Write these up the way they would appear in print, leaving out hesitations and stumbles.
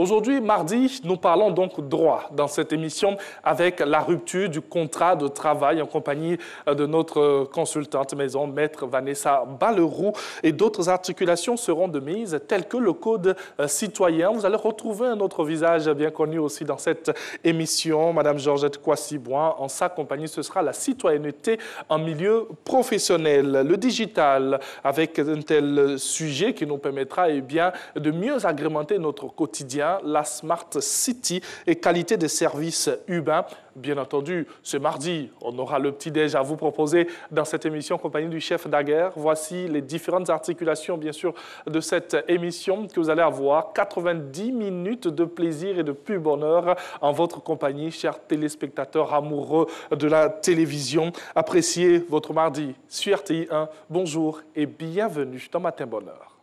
Aujourd'hui, mardi, nous parlons donc droit dans cette émission avec la rupture du contrat de travail en compagnie de notre consultante maison, Maître Vanessa Balleroux, et d'autres articulations seront de mise, telles que le code citoyen. Vous allez retrouver un autre visage bien connu aussi dans cette émission, Madame Georgette Kwasi-Boin. En sa compagnie, ce sera la citoyenneté en milieu professionnel, le digital, avec un tel sujet qui nous permettra de mieux agrémenter notre quotidien, la Smart City et qualité des services urbains. Bien entendu, ce mardi, on aura le petit-déj à vous proposer dans cette émission en compagnie du chef Daguerre. Voici les différentes articulations, bien sûr, de cette émission que vous allez avoir. 90 minutes de plaisir et de pur bonheur en votre compagnie, chers téléspectateurs amoureux de la télévision. Appréciez votre mardi sur RTI 1. Bonjour et bienvenue dans Matin Bonheur.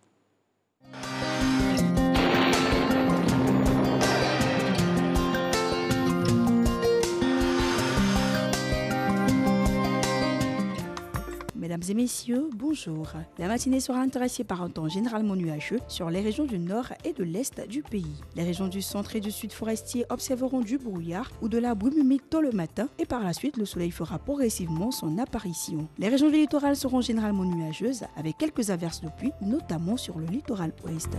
Mesdames et messieurs, bonjour. La matinée sera intéressée par un temps généralement nuageux sur les régions du nord et de l'est du pays. Les régions du centre et du sud forestier observeront du brouillard ou de la brume humide tôt le matin et par la suite, le soleil fera progressivement son apparition. Les régions du littoral seront généralement nuageuses avec quelques averses de pluie, notamment sur le littoral ouest.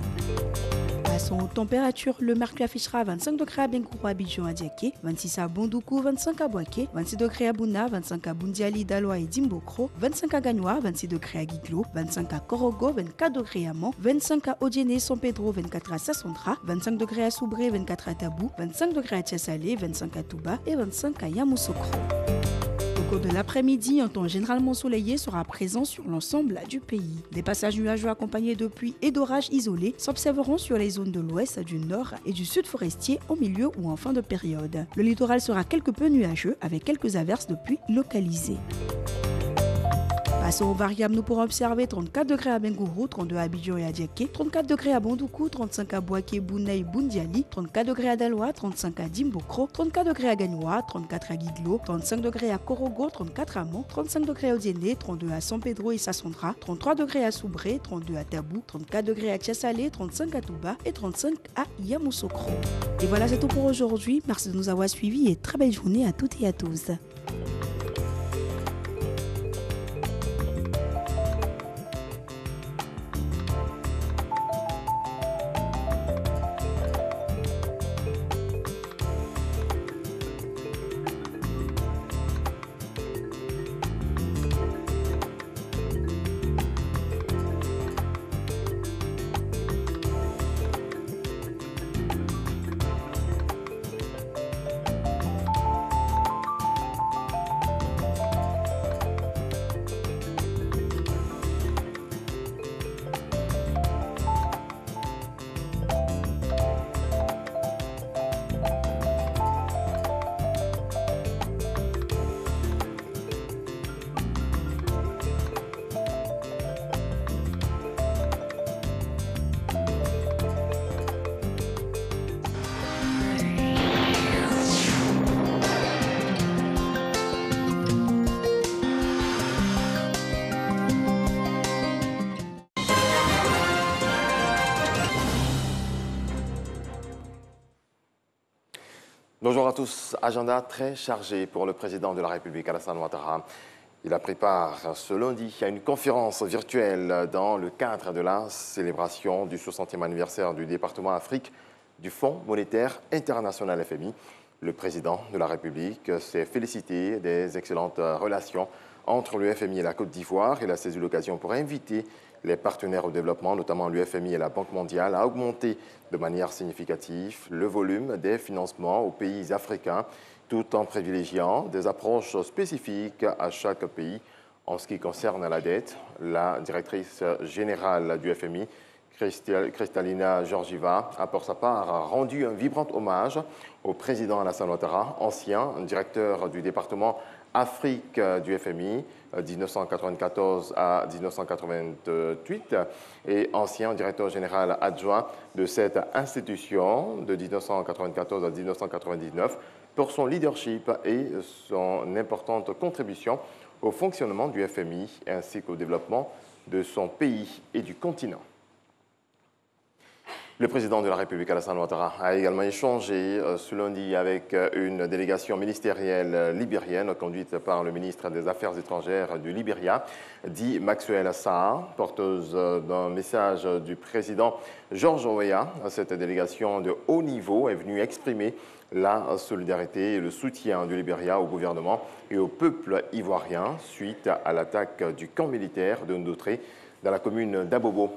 Passons aux températures. Le mercure affichera 25 degrés à Benkourou, Abidjan, à Diaké, 26 à Bondoukou, 25 à Boaké, 26 degrés à Bouna, 25 à Bundiali, Daloa et Dimbokro, 25 à Gagnoa, 26 degrés à Guiglo, 25 à Korogo, 24 degrés à Mans, 25 à Odiéné, San Pedro, 24 à Sassandra, 25 degrés à Soubré, 24 à Tabou, 25 degrés à Tiasalé, 25 à Touba et 25 à Yamoussoukro. Au cours de l'après-midi, un temps généralement ensoleillé sera présent sur l'ensemble du pays. Des passages nuageux accompagnés de pluie et d'orages isolés s'observeront sur les zones de l'ouest, du nord et du sud forestier en milieu ou en fin de période. Le littoral sera quelque peu nuageux avec quelques averses de pluie localisées. Passons aux variables, nous pourrons observer 34 degrés à Bengourou, 32 à Abidjan et à Diaké, 34 degrés à Bondoukou, 35 à Boaké, Bouna et Bundiali, 34 degrés à Daloa, 35 à Dimbokro, 34 degrés à Gagnoa, 34 à Guiglo, 35 degrés à Korogo, 34 à Mans, 35 degrés à Odiéné, 32 à San Pedro et Sassandra, 33 degrés à Soubré, 32 à Tabou, 34 degrés à Tiasalé, 35 à Touba et 35 à Yamoussoukro. Et voilà, c'est tout pour aujourd'hui. Merci de nous avoir suivis et très belle journée à toutes et à tous. Bonjour à tous. Agenda très chargé pour le président de la République, Alassane Ouattara. Il a pris part ce lundi à une conférence virtuelle dans le cadre de la célébration du 60e anniversaire du département Afrique du Fonds monétaire international FMI. Le président de la République s'est félicité des excellentes relations entre le FMI et la Côte d'Ivoire. Il a saisi l'occasion pour inviter les partenaires au développement, notamment l'UFMI et la Banque mondiale, à augmenter de manière significative le volume des financements aux pays africains, tout en privilégiant des approches spécifiques à chaque pays. En ce qui concerne la dette, la directrice générale du FMI, Kristalina Georgieva, a pour sa part rendu un vibrant hommage au président Alassane Ouattara, ancien directeur du département Afrique du FMI, 1994 à 1988, et ancien directeur général adjoint de cette institution de 1994 à 1999, pour son leadership et son importante contribution au fonctionnement du FMI ainsi qu'au développement de son pays et du continent. Le président de la République, Alassane Ouattara, a également échangé ce lundi avec une délégation ministérielle libérienne conduite par le ministre des Affaires étrangères du Libéria, dit Maxwell Sarr, porteuse d'un message du président George Weah. Cette délégation de haut niveau est venue exprimer la solidarité et le soutien du Libéria au gouvernement et au peuple ivoirien suite à l'attaque du camp militaire de Ndoutré dans la commune d'Abobo.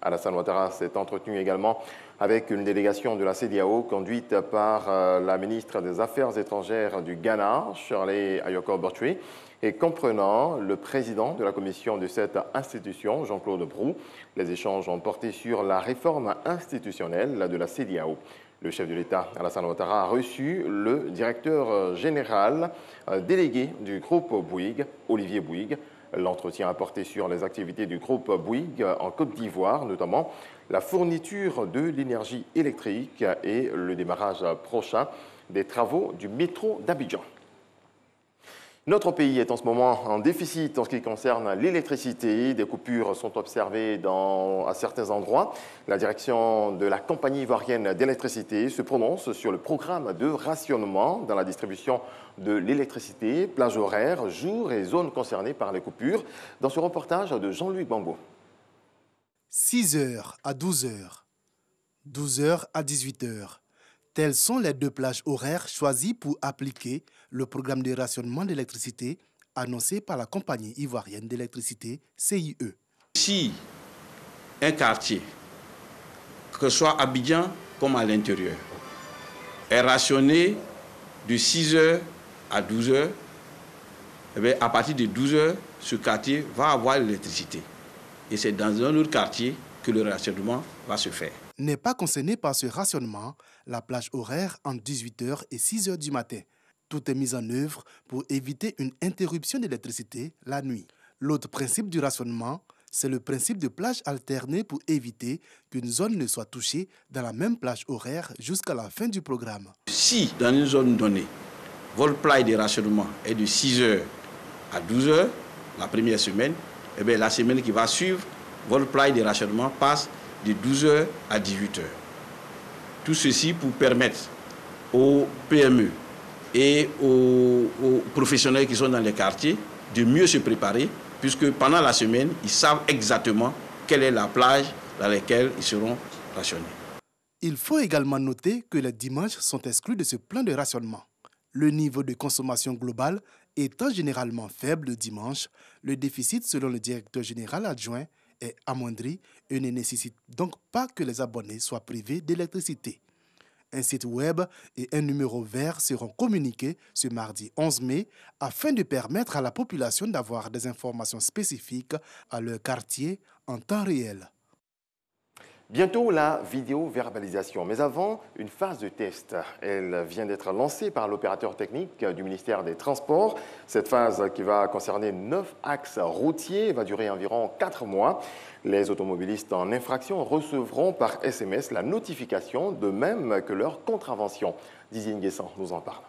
Alassane Ouattara s'est entretenu également avec une délégation de la CEDEAO conduite par la ministre des Affaires étrangères du Ghana, Shirley Ayoko Bortui, et comprenant le président de la commission de cette institution, Jean-Claude Brou. Les échanges ont porté sur la réforme institutionnelle de la CEDEAO. Le chef de l'État, Alassane Ouattara, a reçu le directeur général délégué du groupe Bouygues, Olivier Bouygues. L'entretien a porté sur les activités du groupe Bouygues en Côte d'Ivoire, notamment la fourniture de l'énergie électrique et le démarrage prochain des travaux du métro d'Abidjan. Notre pays est en ce moment en déficit en ce qui concerne l'électricité. Des coupures sont observées à certains endroits. La direction de la compagnie ivoirienne d'électricité se prononce sur le programme de rationnement dans la distribution de l'électricité, plage horaire, jours et zones concernées par les coupures. Dans ce reportage de Jean-Louis Bambo. 6h à 12h, 12h à 18h. Telles sont les deux plages horaires choisies pour appliquer le programme de rationnement d'électricité annoncé par la compagnie ivoirienne d'électricité CIE. Si un quartier, que ce soit à Abidjan comme à l'intérieur, est rationné de 6h à 12h, eh bien, à partir de 12h, ce quartier va avoir l'électricité. Et c'est dans un autre quartier que le rationnement va se faire. N'est pas concernée par ce rationnement la plage horaire entre 18h et 6h du matin. Tout est mis en œuvre pour éviter une interruption d'électricité la nuit. L'autre principe du rationnement, c'est le principe de plage alternée pour éviter qu'une zone ne soit touchée dans la même plage horaire jusqu'à la fin du programme. Si dans une zone donnée, votre plage de rationnement est de 6h à 12h, la première semaine, eh bien, la semaine qui va suivre, votre plage de rationnement passe de 12h à 18h. Tout ceci pour permettre aux PME et aux professionnels qui sont dans les quartiers de mieux se préparer, puisque pendant la semaine, ils savent exactement quelle est la plage dans laquelle ils seront rationnés. Il faut également noter que les dimanches sont exclus de ce plan de rationnement. Le niveau de consommation globale étant généralement faible le dimanche, le déficit, selon le directeur général adjoint, est amoindri et ne nécessite donc pas que les abonnés soient privés d'électricité. Un site web et un numéro vert seront communiqués ce mardi 11 mai afin de permettre à la population d'avoir des informations spécifiques à leur quartier en temps réel. Bientôt la vidéo-verbalisation, mais avant, une phase de test. Elle vient d'être lancée par l'opérateur technique du ministère des Transports. Cette phase qui va concerner 9 axes routiers va durer environ 4 mois. Les automobilistes en infraction recevront par SMS la notification, de même que leur contravention. Didier Nguessan nous en parle.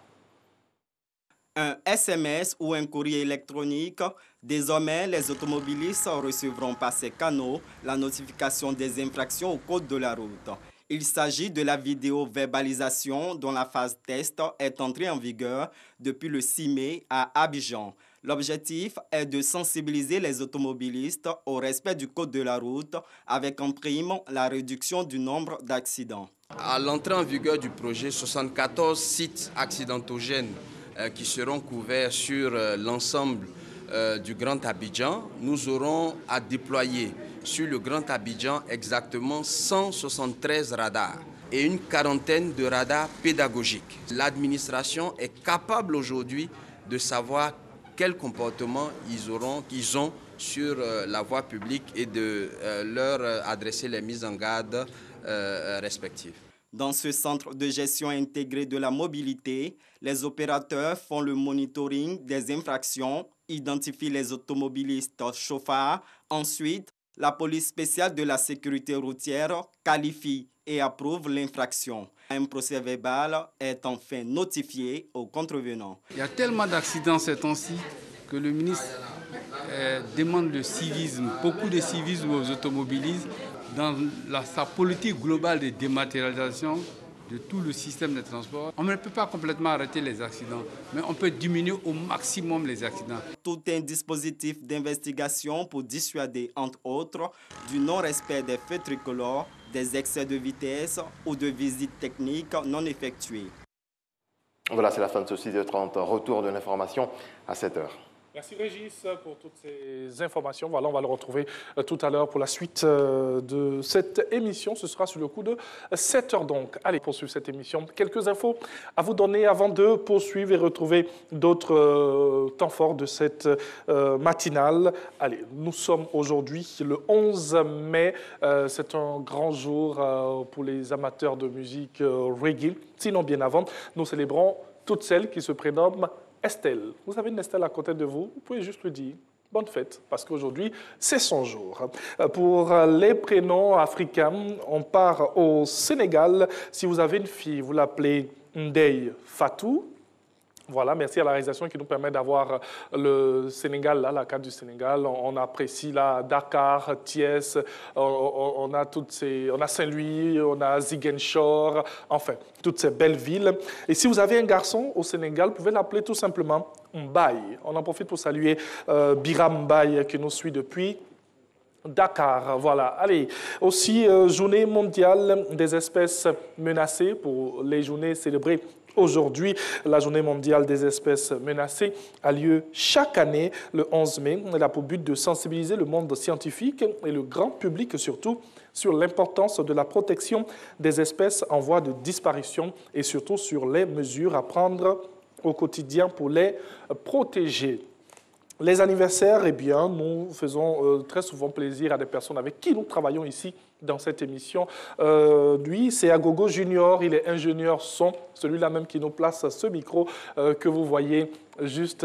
Un SMS ou un courrier électronique, désormais les automobilistes recevront par ces canaux la notification des infractions au code de la route. Il s'agit de la vidéo-verbalisation dont la phase test est entrée en vigueur depuis le 6 mai à Abidjan. L'objectif est de sensibiliser les automobilistes au respect du code de la route avec en prime la réduction du nombre d'accidents. À l'entrée en vigueur du projet, 74 sites accidentogènes qui seront couverts sur l'ensemble du Grand Abidjan, nous aurons à déployer sur le Grand Abidjan exactement 173 radars et une quarantaine de radars pédagogiques. L'administration est capable aujourd'hui de savoir quel comportement ils ont sur la voie publique et de leur adresser les mises en garde respectives. Dans ce centre de gestion intégrée de la mobilité, les opérateurs font le monitoring des infractions, identifient les automobilistes chauffards. Ensuite, la police spéciale de la sécurité routière qualifie et approuve l'infraction. Un procès-verbal est enfin notifié aux contrevenants. Il y a tellement d'accidents ces temps-ci que le ministre demande le civisme, beaucoup de civisme aux automobilistes, dans sa politique globale de dématérialisation de tout le système de transport. On ne peut pas complètement arrêter les accidents, mais on peut diminuer au maximum les accidents. Tout un dispositif d'investigation pour dissuader, entre autres, du non-respect des feux tricolores, des excès de vitesse ou de visites techniques non effectuées. Voilà, c'est la fin de ce 6h30. Retour de l'information à 7h. Merci Régis pour toutes ces informations. Voilà, on va le retrouver tout à l'heure pour la suite de cette émission. Ce sera sur le coup de 7 heures donc. Allez, poursuivre cette émission. Quelques infos à vous donner avant de poursuivre et retrouver d'autres temps forts de cette matinale. Allez, nous sommes aujourd'hui le 11 mai. C'est un grand jour pour les amateurs de musique reggae. Sinon, bien avant, nous célébrons toutes celles qui se prénomment Estelle. Vous avez une Estelle à côté de vous, vous pouvez juste lui dire bonne fête, parce qu'aujourd'hui, c'est son jour. Pour les prénoms africains, on part au Sénégal. Si vous avez une fille, vous l'appelez Ndeye Fatou. Voilà, merci à la réalisation qui nous permet d'avoir le Sénégal, là, la carte du Sénégal. On apprécie là, Dakar, Thiès, on a Saint-Louis, on a Ziguinchor, enfin, toutes ces belles villes. Et si vous avez un garçon au Sénégal, vous pouvez l'appeler tout simplement Mbaye. On en profite pour saluer Biram Mbaye qui nous suit depuis Dakar, voilà. Allez, aussi journée mondiale des espèces menacées pour les journées célébrées aujourd'hui. La journée mondiale des espèces menacées a lieu chaque année le 11 mai. Elle a pour but de sensibiliser le monde scientifique et le grand public surtout sur l'importance de la protection des espèces en voie de disparition et surtout sur les mesures à prendre au quotidien pour les protéger. Les anniversaires, eh bien, nous faisons très souvent plaisir à des personnes avec qui nous travaillons ici dans cette émission. Lui, c'est Agogo Junior, il est ingénieur son, celui-là même qui nous place ce micro que vous voyez juste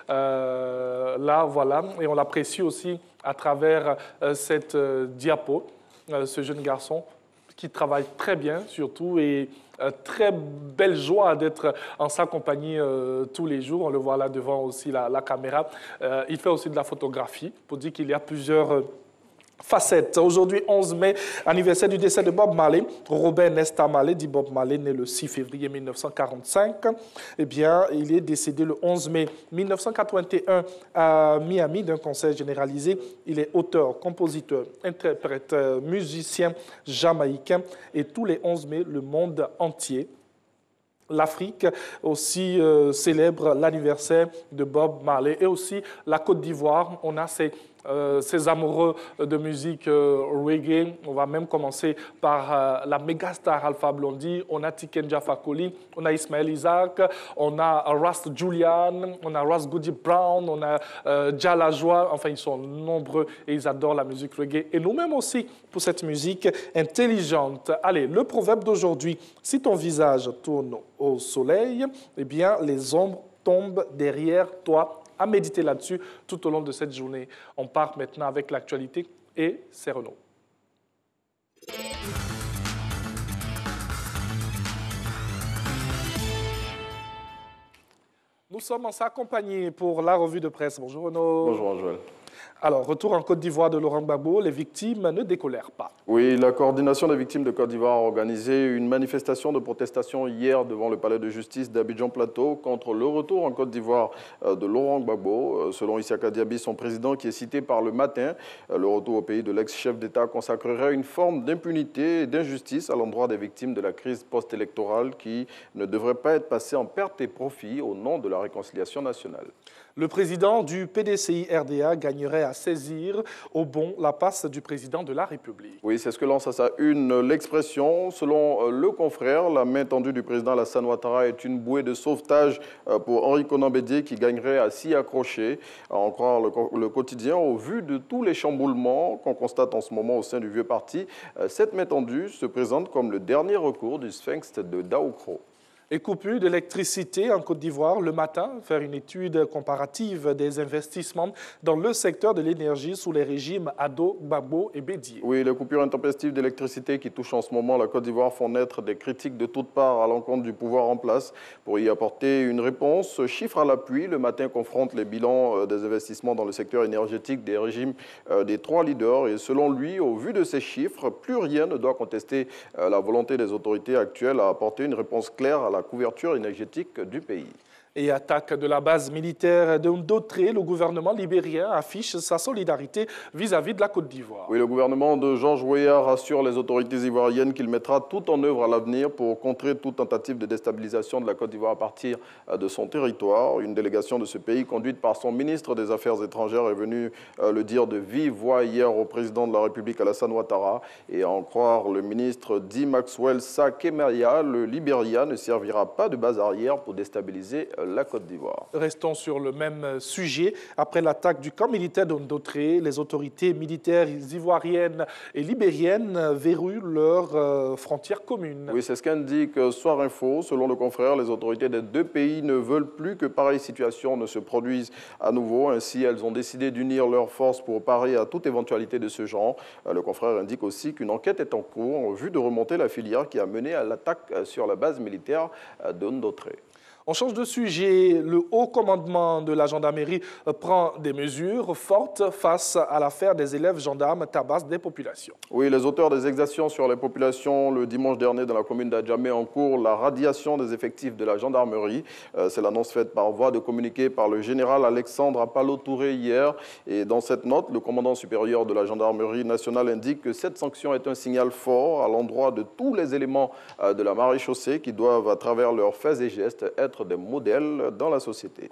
là, voilà. Et on l'apprécie aussi à travers cette diapo, ce jeune garçon qui travaille très bien surtout et très belle joie d'être en sa compagnie tous les jours. On le voit là devant aussi la caméra. Il fait aussi de la photographie pour dire qu'il y a plusieurs facettes. Aujourd'hui, 11 mai, anniversaire du décès de Bob Marley. Robert Nesta Marley, dit Bob Marley, né le 6 février 1945. Eh bien, il est décédé le 11 mai 1981 à Miami d'un cancer généralisé. Il est auteur, compositeur, interprète, musicien jamaïcain. Et tous les 11 mai, le monde entier, l'Afrique aussi célèbre l'anniversaire de Bob Marley. Et aussi la Côte d'Ivoire, on a ces amoureux de musique reggae. On va même commencer par la méga star Alpha Blondy. On a Tiken Jah Fakoly, on a Ismaël Isaac, on a Ras Julian, on a Ras Goody Brown, on a Jah La Joie. Enfin, ils sont nombreux et ils adorent la musique reggae. Et nous-mêmes aussi pour cette musique intelligente. Allez, le proverbe d'aujourd'hui, si ton visage tourne au soleil, eh bien, les ombres tombent derrière toi. À méditer là-dessus tout au long de cette journée. On part maintenant avec l'actualité et c'est Renaud. Nous sommes en sa compagnie pour la revue de presse. Bonjour Renaud. Bonjour Joël. Alors, retour en Côte d'Ivoire de Laurent Gbagbo, les victimes ne décolèrent pas. Oui, la coordination des victimes de Côte d'Ivoire a organisé une manifestation de protestation hier devant le palais de justice d'Abidjan Plateau contre le retour en Côte d'Ivoire de Laurent Gbagbo. Selon Issaka Diaby, son président qui est cité par Le Matin, le retour au pays de l'ex-chef d'État consacrerait une forme d'impunité et d'injustice à l'endroit des victimes de la crise post-électorale qui ne devrait pas être passée en perte et profit au nom de la réconciliation nationale. Le président du PDCI-RDA gagnerait à saisir au bon la passe du président de la République. Oui, c'est ce que lance à sa une l'expression. Selon le confrère, la main tendue du président Alassane Ouattara est une bouée de sauvetage pour Henri Konan Bédié qui gagnerait à s'y accrocher. À en croire le quotidien, au vu de tous les chamboulements qu'on constate en ce moment au sein du vieux parti, cette main tendue se présente comme le dernier recours du sphinx de Daoukro. Et coupure d'électricité en Côte d'Ivoire le matin, faire une étude comparative des investissements dans le secteur de l'énergie sous les régimes Ado, Gbagbo et Bédié. Oui, les coupures intempestives d'électricité qui touchent en ce moment la Côte d'Ivoire font naître des critiques de toutes parts à l'encontre du pouvoir en place. Pour y apporter une réponse, chiffre à l'appui, le matin confronte les bilans des investissements dans le secteur énergétique des régimes des trois leaders. Et selon lui, au vu de ces chiffres, plus rien ne doit contester la volonté des autorités actuelles à apporter une réponse claire à la couverture énergétique du pays. Et attaque de la base militaire de Ndotré, le gouvernement libérien affiche sa solidarité vis-à-vis de la Côte d'Ivoire. Oui, le gouvernement de Georges Weah rassure les autorités ivoiriennes qu'il mettra tout en œuvre à l'avenir pour contrer toute tentative de déstabilisation de la Côte d'Ivoire à partir de son territoire. Une délégation de ce pays, conduite par son ministre des Affaires étrangères, est venue le dire de vive voix hier au président de la République, Alassane Ouattara. Et à en croire le ministre D. Maxwell Sakemaya, le Libéria ne servira pas de base arrière pour déstabiliser la Côte d'Ivoire. Restons sur le même sujet. Après l'attaque du camp militaire d'Ndotré, les autorités militaires ivoiriennes et libériennes verrouillent leurs frontières communes. Oui, c'est ce qu'indique Soir Info. Selon le confrère, les autorités des deux pays ne veulent plus que pareille situation ne se produise à nouveau. Ainsi, elles ont décidé d'unir leurs forces pour parer à toute éventualité de ce genre. Le confrère indique aussi qu'une enquête est en cours en vue de remonter la filière qui a mené à l'attaque sur la base militaire d'Ndotré. On change de sujet. Le haut commandement de la gendarmerie prend des mesures fortes face à l'affaire des élèves gendarmes tabassent des populations. Oui, les auteurs des exactions sur les populations le dimanche dernier dans la commune d'Adjamé en cours la radiation des effectifs de la gendarmerie. C'est l'annonce faite par voie de communiqué par le général Alexandre Apalo-Touré hier. Et dans cette note, le commandant supérieur de la gendarmerie nationale indique que cette sanction est un signal fort à l'endroit de tous les éléments de la maréchaussée qui doivent, à travers leurs faits et gestes, être des modèles dans la société.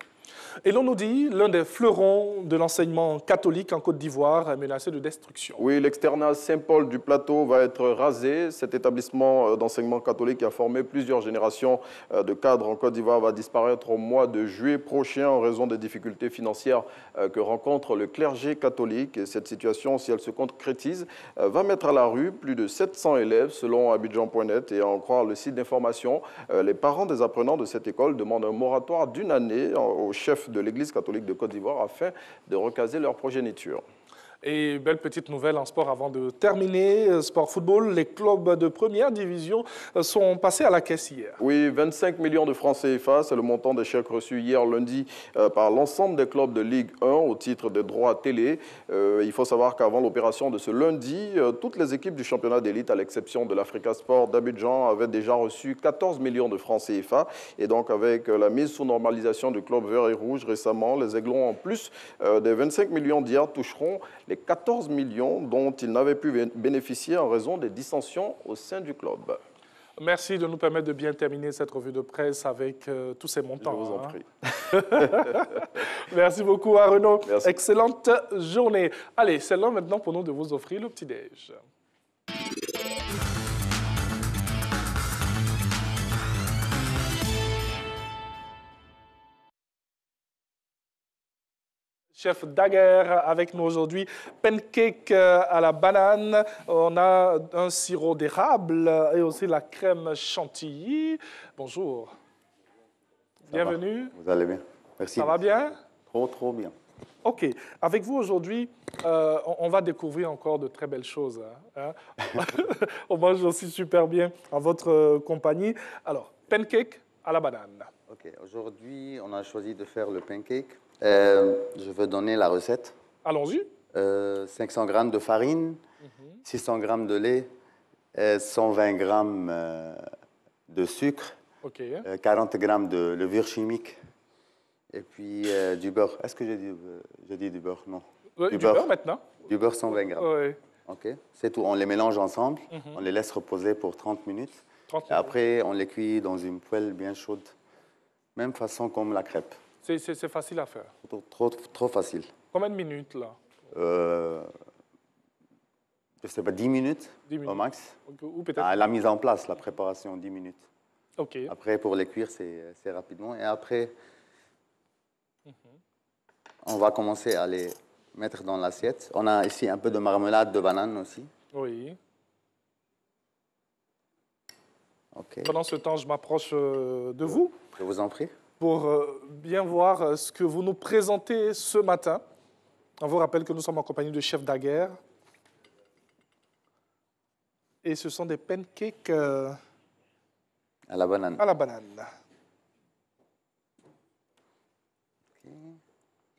Et l'on nous dit, l'un des fleurons de l'enseignement catholique en Côte d'Ivoire est menacé de destruction. Oui, l'externat Saint-Paul du Plateau va être rasé. Cet établissement d'enseignement catholique qui a formé plusieurs générations de cadres en Côte d'Ivoire va disparaître au mois de juillet prochain en raison des difficultés financières que rencontre le clergé catholique. Et cette situation, si elle se concrétise, va mettre à la rue plus de 700 élèves selon Abidjan.net. Et à en croire le site d'information, les parents des apprenants de cette école demandent un moratoire d'une année au chef de l'Église catholique de Côte d'Ivoire afin de recaser leur progéniture. Et belle petite nouvelle en sport avant de terminer. Sport football, les clubs de première division sont passés à la caisse hier. Oui, 25 millions de francs CFA, c'est le montant des chèques reçus hier lundi par l'ensemble des clubs de Ligue 1 au titre des droits télé. Il faut savoir qu'avant l'opération de ce lundi, toutes les équipes du championnat d'élite, à l'exception de l'Africa Sport d'Abidjan, avaient déjà reçu 14 millions de francs CFA. Et donc avec la mise sous normalisation du club vert et rouge récemment, les Aiglons, en plus des 25 millions d'hier, toucheront les 14 millions dont ils n'avaient pu bénéficier en raison des dissensions au sein du club. Merci de nous permettre de bien terminer cette revue de presse avec tous ces montants. Je vous en prie. Merci beaucoup à Renaud. Merci. Excellente journée. Allez, c'est l'heure maintenant pour nous de vous offrir le petit-déj. Chef Daguerre avec nous aujourd'hui, pancake à la banane, on a un sirop d'érable et aussi la crème chantilly. Bonjour. Bienvenue. Vous allez bien? Merci. Ça va bien? Trop bien. OK. Avec vous aujourd'hui, on va découvrir encore de très belles choses. Hein? On mange aussi super bien en votre compagnie. Alors, pancake à la banane. OK. Aujourd'hui, on a choisi de faire le pancake. Je vais donner la recette. Allons-y. 500 g de farine, 600 g de lait, 120 g de sucre, 40 g de levure chimique et puis du beurre. Est-ce que j'ai dit du beurre? Non. Du beurre maintenant? Du beurre 120 g. Oui. OK. C'est tout. On les mélange ensemble. On les laisse reposer pour 30 minutes. 30 minutes. Et après, on les cuit dans une poêle bien chaude. Même façon comme la crêpe. C'est facile à faire. Trop facile. Combien de minutes, là? Je ne sais pas, 10 minutes, 10 minutes. Au max. Ou peut-être... La mise en place, la préparation, 10 minutes. OK. Après, pour les cuire, c'est rapidement. Et après, on va commencer à les mettre dans l'assiette. On a ici un peu de marmelade de banane aussi. Oui. Okay. Pendant ce temps, je m'approche de vous. Je vous en prie. Pour bien voir ce que vous nous présentez ce matin. On vous rappelle que nous sommes en compagnie de Chef Daguerre. Et ce sont des pancakes à la banane. À la banane. Okay.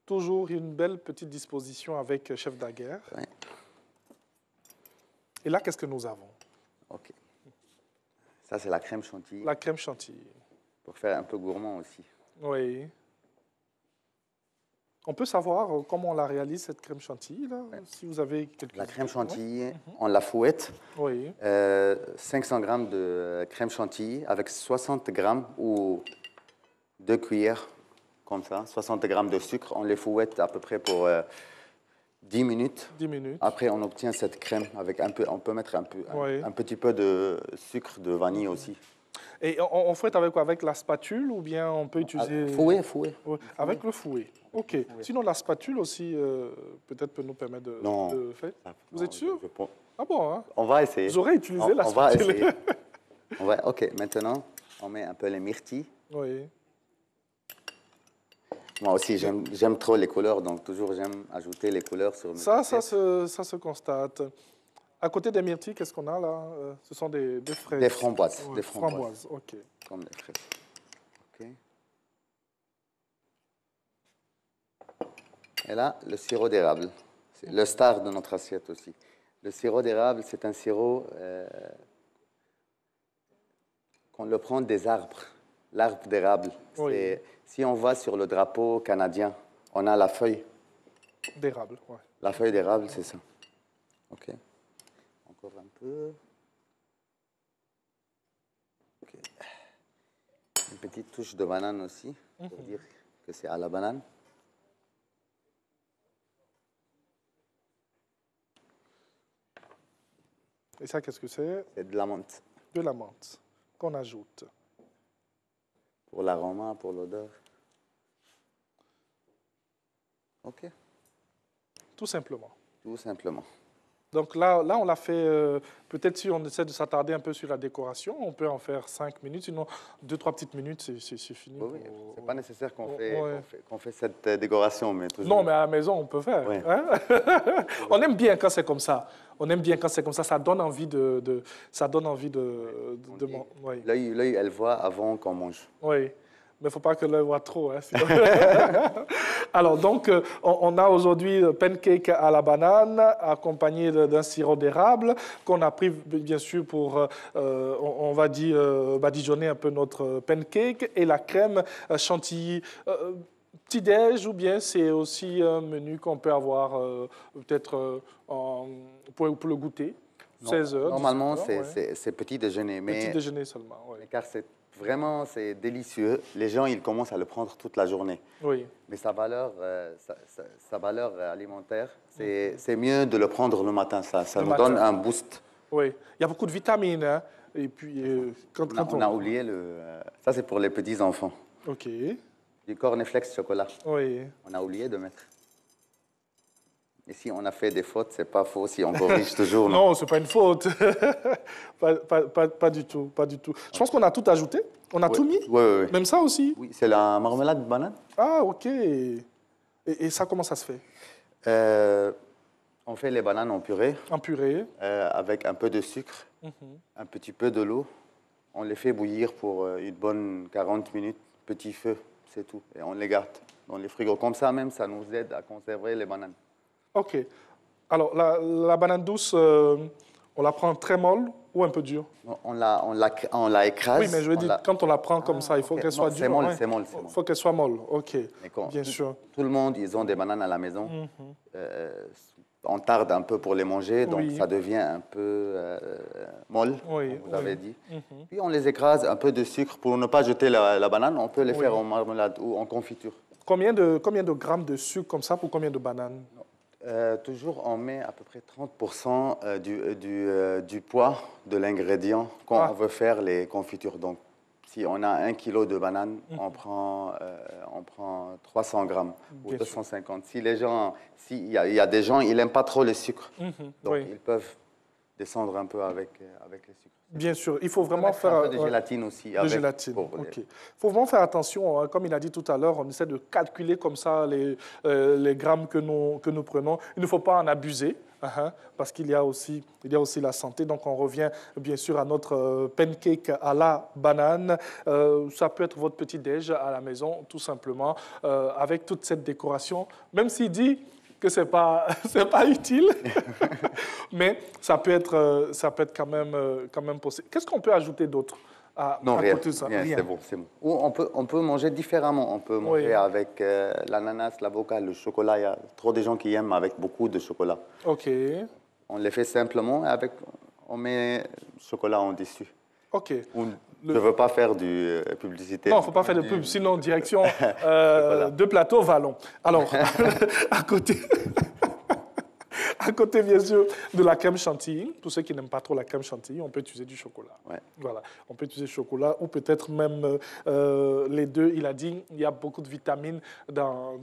Toujours une belle petite disposition avec Chef Daguerre. Ouais. Et là, qu'est-ce que nous avons? Ok. Ça, c'est la crème chantilly. La crème chantilly. Pour faire un peu gourmand aussi. Oui. On peut savoir comment on la réalise, cette crème chantilly, là, si vous avez quelques... La crème chantilly, on la fouette. Oui. 500 g de crème chantilly avec 60 g ou 2 cuillères, comme ça, 60 g de sucre. On les fouette à peu près pour 10 minutes. 10 minutes. Après, on obtient cette crème avec un peu, on peut mettre un petit peu de sucre de vanille aussi. Et on fouette avec quoi? Avec la spatule ou bien on peut utiliser... Fouet. Avec le fouet. OK. Sinon, la spatule aussi, peut-être peut nous permettre de faire. Vous êtes sûr? Ah bon, hein? On va essayer. Vous aurez utilisé la spatule. On va essayer. OK, maintenant, on met un peu les myrtilles. Oui. Moi aussi, j'aime trop les couleurs, donc toujours j'aime ajouter les couleurs sur mes ça se constate. À côté des myrtilles, qu'est-ce qu'on a là? Ce sont des fraises. Des framboises. Ouais, des framboises. OK. Comme des fraises. OK. Et là, le sirop d'érable. C'est le star de notre assiette aussi. Le sirop d'érable, c'est un sirop qu'on le prend des arbres. L'arbre d'érable. Oui. Si on va sur le drapeau canadien, on a la feuille. D'érable, oui. La feuille d'érable, c'est ça. OK. Encore un peu. Okay. Une petite touche de banane aussi, pour dire que c'est à la banane. Et ça, qu'est-ce que c'est? C'est de la menthe. De la menthe qu'on ajoute. Pour l'aroma, pour l'odeur. OK. Tout simplement. Tout simplement. Donc là on l'a fait, peut-être si on essaie de s'attarder un peu sur la décoration, on peut en faire 5 minutes, sinon 2-3 petites minutes, c'est fini. Oui, ce n'est pas nécessaire qu'on fait cette décoration. Mais toujours... Non, mais à la maison, on peut faire. Ouais. Hein? On aime bien quand c'est comme ça. On aime bien quand c'est comme ça. Ça donne envie de oui. L'œil, elle voit avant qu'on mange. Oui. Mais il ne faut pas que l'œil voit trop. Hein, alors, donc, on a aujourd'hui le pancake à la banane, accompagné d'un sirop d'érable, qu'on a pris, bien sûr, pour, on va dire, badigeonner un peu notre pancake, et la crème chantilly. Petit-déj, ou bien c'est aussi un menu qu'on peut avoir peut-être pour le goûter, 16 heures. Normalement, c'est petit-déjeuner. Petit-déjeuner seulement, oui. Car vraiment, c'est délicieux. Les gens, ils commencent à le prendre toute la journée. Oui. Mais sa valeur alimentaire, c'est mieux de le prendre le matin. Ça nous donne un boost. Oui. Il y a beaucoup de vitamines. Hein. Et puis, on a oublié ça, c'est pour les petits-enfants. OK. Du cornflakes chocolat. Oui. On a oublié de mettre. Et si on a fait des fautes, c'est pas faux si on corrige toujours. Non, c'est pas une faute. pas du tout, pas du tout. Je pense qu'on a tout ajouté. On a tout mis. Oui. Même ça aussi. Oui, c'est la marmelade de banane. Ah, OK. Et ça, comment ça se fait? On fait les bananes en purée. En purée. Avec un peu de sucre, un petit peu de l'eau. On les fait bouillir pour une bonne 40 minutes, petit feu, c'est tout. Et on les garde dans les frigos. Comme ça même, ça nous aide à conserver les bananes. OK. Alors, la banane douce, on la prend très molle ou un peu dure? On la écrase. Oui, mais je veux dire, quand on la prend comme ça, il faut qu'elle soit dure. C'est molle. Il faut qu'elle soit molle, OK. Bien sûr. Tout le monde, ils ont des bananes à la maison. On tarde un peu pour les manger, donc ça devient un peu molle, comme vous avez dit. Puis on les écrase, un peu de sucre. Pour ne pas jeter la banane, on peut les faire en marmelade ou en confiture. Combien de grammes de sucre comme ça pour combien de bananes? Toujours, on met à peu près 30% du poids de l'ingrédient quand on veut faire les confitures. Donc, si on a 1 kilo de bananes, on prend 300 grammes ou 250. Si les gens, s'il y a des gens, ils n'aiment pas trop le sucre, donc ils peuvent descendre un peu avec les sucres. Bien sûr, il faut vraiment faire... Un peu de gélatine aussi. De gélatine, ok. Il faut vraiment faire attention, hein. Comme il a dit tout à l'heure, on essaie de calculer comme ça les grammes que nous prenons. Il ne faut pas en abuser, parce qu'il y a aussi la santé. Donc on revient bien sûr à notre pancake à la banane. Ça peut être votre petit déj à la maison, tout simplement, avec toute cette décoration. Même s'il dit que c'est pas utile, mais ça peut être quand même possible. Qu'est-ce qu'on peut ajouter d'autre à côté de ça? Rien. C'est bon. Ou on peut manger différemment. On peut manger avec l'ananas, l'avocat, le chocolat. Il y a trop de gens qui aiment avec beaucoup de chocolat. Ok. On les fait simplement avec, on met chocolat en dessus. Ok. Je ne veux pas faire du publicité. Non, il ne faut pas faire de pub, sinon direction de plateau Vallon. Alors, à côté, bien sûr, de la crème chantilly, pour ceux qui n'aiment pas trop la crème chantilly, on peut utiliser du chocolat. Ouais. Voilà, on peut utiliser du chocolat ou peut-être même les deux. Il a dit qu'il y a beaucoup de vitamines dans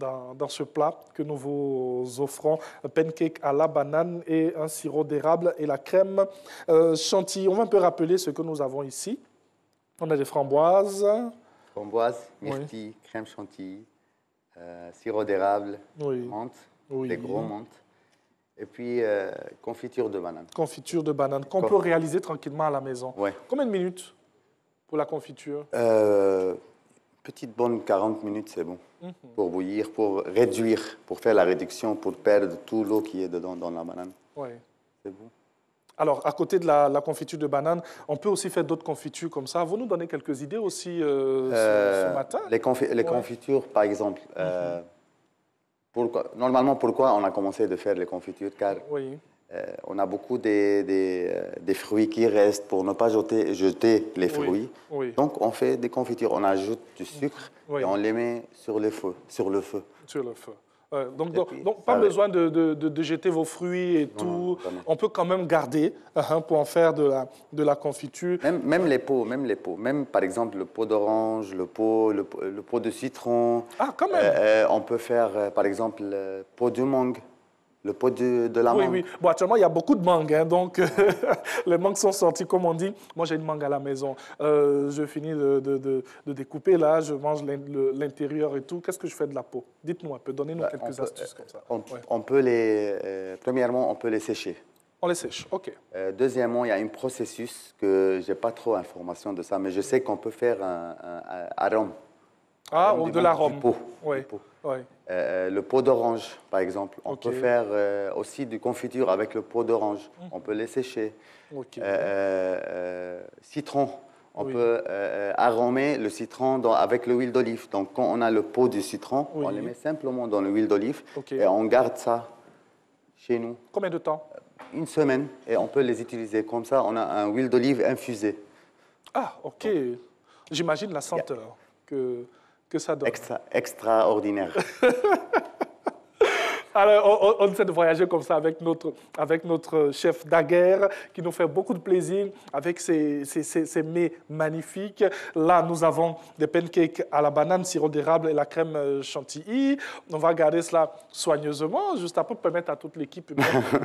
ce plat que nous vous offrons. Un pancake à la banane et un sirop d'érable et la crème chantilly. On va un peu rappeler ce que nous avons ici. On a des framboises. Framboises, myrtilles, crème chantilly, sirop d'érable, menthe, des gros menthes. Et puis, confiture de banane. Confiture de banane, qu'on peut réaliser tranquillement à la maison. Ouais. Combien de minutes pour la confiture? Petite bonne 40 minutes, c'est bon. Pour bouillir, pour réduire, pour faire la réduction, pour perdre tout l'eau qui est dedans dans la banane. Ouais. C'est bon. Alors, à côté de la confiture de banane, on peut aussi faire d'autres confitures comme ça. Vous nous donnez quelques idées aussi ce matin? Les confitures, par exemple. Normalement, pourquoi on a commencé de faire les confitures? Car on a beaucoup des fruits qui restent pour ne pas jeter les fruits. Donc, on fait des confitures. On ajoute du sucre et on les met sur le feu. Sur le feu. Donc pas besoin de jeter vos fruits et tout. Non, on peut quand même garder pour en faire de la confiture. Même les pots. Même par exemple le pot d'orange, le pot de citron. Ah, quand même. On peut faire par exemple le pot de mangue. Le pot de la mangue. Oui. Bon, actuellement, il y a beaucoup de mangues, donc les mangues sont sorties, comme on dit. Moi, j'ai une mangue à la maison. Je finis de découper, là, je mange l'intérieur et tout. Qu'est-ce que je fais de la peau? Dites-nous un peu, donnez-nous quelques astuces comme ça. On peut premièrement, on peut les sécher. On les sèche, ok. Deuxièmement, il y a un processus que je n'ai pas trop d'informations de ça, mais je sais qu'on peut faire un arôme. Ah, ou de l'arôme. Oui. Le pot d'orange, par exemple. On peut faire aussi du confiture avec le pot d'orange. On peut les sécher. Citron. On peut aromer le citron avec l'huile d'olive. Donc, quand on a le pot de citron, on les met simplement dans l'huile d'olive et on garde ça chez nous. Combien de temps? Une semaine. Et on peut les utiliser comme ça. On a un huile d'olive infusée. Ah, ok. J'imagine la senteur que ça donne. Extraordinaire. Alors, on essaie de voyager comme ça avec notre chef Daguerre qui nous fait beaucoup de plaisir avec ces mets magnifiques. Là, nous avons des pancakes à la banane, sirop d'érable et la crème chantilly. On va garder cela soigneusement, juste après pour permettre à toute l'équipe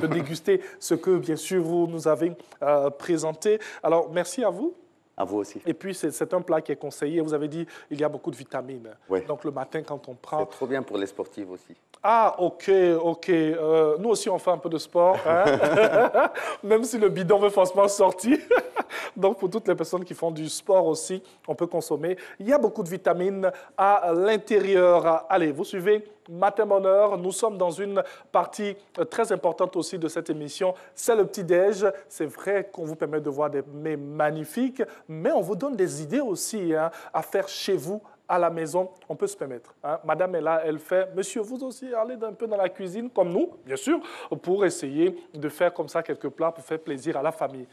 de déguster ce que, bien sûr, vous nous avez présenté. Alors, merci à vous. À vous aussi. Et puis, c'est un plat qui est conseillé. Vous avez dit il y a beaucoup de vitamines. Oui. Donc, le matin, quand on prend... C'est trop bien pour les sportifs aussi. Ah, ok. Nous aussi, on fait un peu de sport, même si le bidon veut forcément sortir. Donc, pour toutes les personnes qui font du sport aussi, on peut consommer. Il y a beaucoup de vitamines à l'intérieur. Allez, vous suivez Matin Bonheur. Nous sommes dans une partie très importante aussi de cette émission. C'est le petit-déj. C'est vrai qu'on vous permet de voir des mets magnifiques, mais on vous donne des idées aussi à faire chez vous, à la maison, on peut se permettre. Madame est là, elle fait. Monsieur, vous aussi, allez un peu dans la cuisine, comme nous, bien sûr, pour essayer de faire comme ça quelques plats pour faire plaisir à la famille.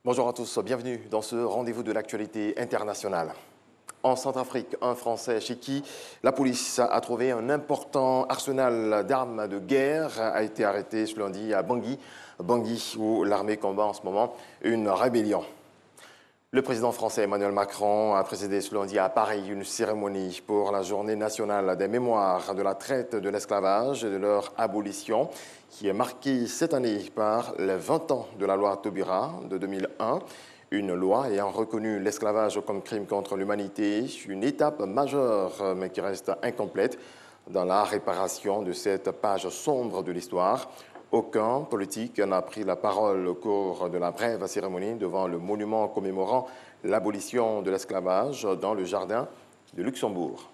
Bonjour à tous, bienvenue dans ce rendez-vous de l'actualité internationale. En Centrafrique, un Français chez qui la police a trouvé un important arsenal d'armes de guerre a été arrêté ce lundi à Bangui, où l'armée combat en ce moment une rébellion. Le président français Emmanuel Macron a présidé ce lundi à Paris une cérémonie pour la journée nationale des mémoires de la traite de l'esclavage et de leur abolition, qui est marquée cette année par les 20 ans de la loi Taubira de 2001, une loi ayant reconnu l'esclavage comme crime contre l'humanité, une étape majeure mais qui reste incomplète dans la réparation de cette page sombre de l'histoire. Aucun politique n'a pris la parole au cours de la brève cérémonie devant le monument commémorant l'abolition de l'esclavage dans le jardin de Luxembourg.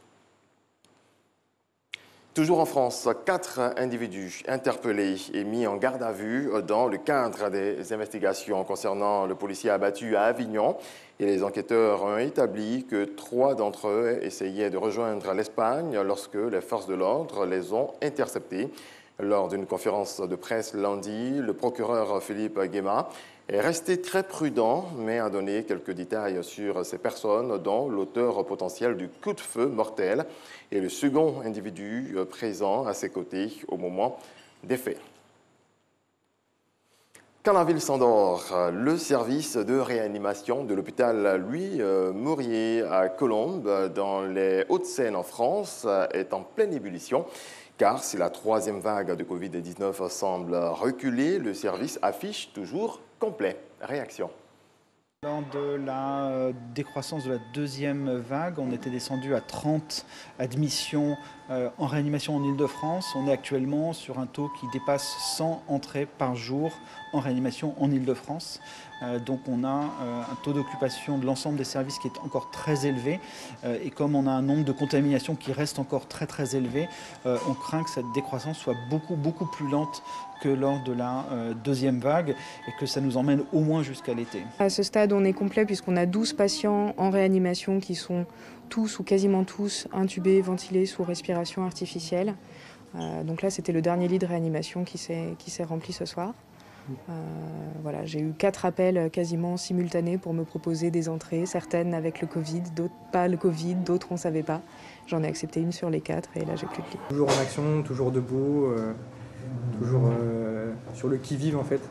Toujours en France, 4 individus interpellés et mis en garde à vue dans le cadre des investigations concernant le policier abattu à Avignon. Et les enquêteurs ont établi que 3 d'entre eux essayaient de rejoindre l'Espagne lorsque les forces de l'ordre les ont interceptés. Lors d'une conférence de presse lundi, le procureur Philippe Guéma est resté très prudent, mais a donné quelques détails sur ces personnes, dont l'auteur potentiel du coup de feu mortel et le second individu présent à ses côtés au moment des faits. Quand la ville s'endort, le service de réanimation de l'hôpital Louis-Maurier à Colombes, dans les Hauts-de-Seine en France, est en pleine ébullition. Car si la 3e vague de Covid-19 semble reculer, le service affiche toujours complet. Réaction. Lors de la décroissance de la 2e vague, on était descendu à 30 admissions en réanimation en Île-de-France. On est actuellement sur un taux qui dépasse 100 entrées par jour en réanimation en Île-de-France. Donc on a un taux d'occupation de l'ensemble des services qui est encore très élevé. Et comme on a un nombre de contaminations qui reste encore très élevé, on craint que cette décroissance soit beaucoup plus lente que lors de la 2e vague et que ça nous emmène au moins jusqu'à l'été. À ce stade, on est complet puisqu'on a 12 patients en réanimation qui sont tous ou quasiment tous intubés, ventilés sous respiration artificielle. Donc là, c'était le dernier lit de réanimation qui s'est rempli ce soir. Voilà, j'ai eu 4 appels quasiment simultanés pour me proposer des entrées, certaines avec le Covid, d'autres pas le Covid, d'autres on ne savait pas. J'en ai accepté une sur les 4 et là j'ai plus de lit. Toujours en action, toujours debout, toujours sur le qui-vive en fait.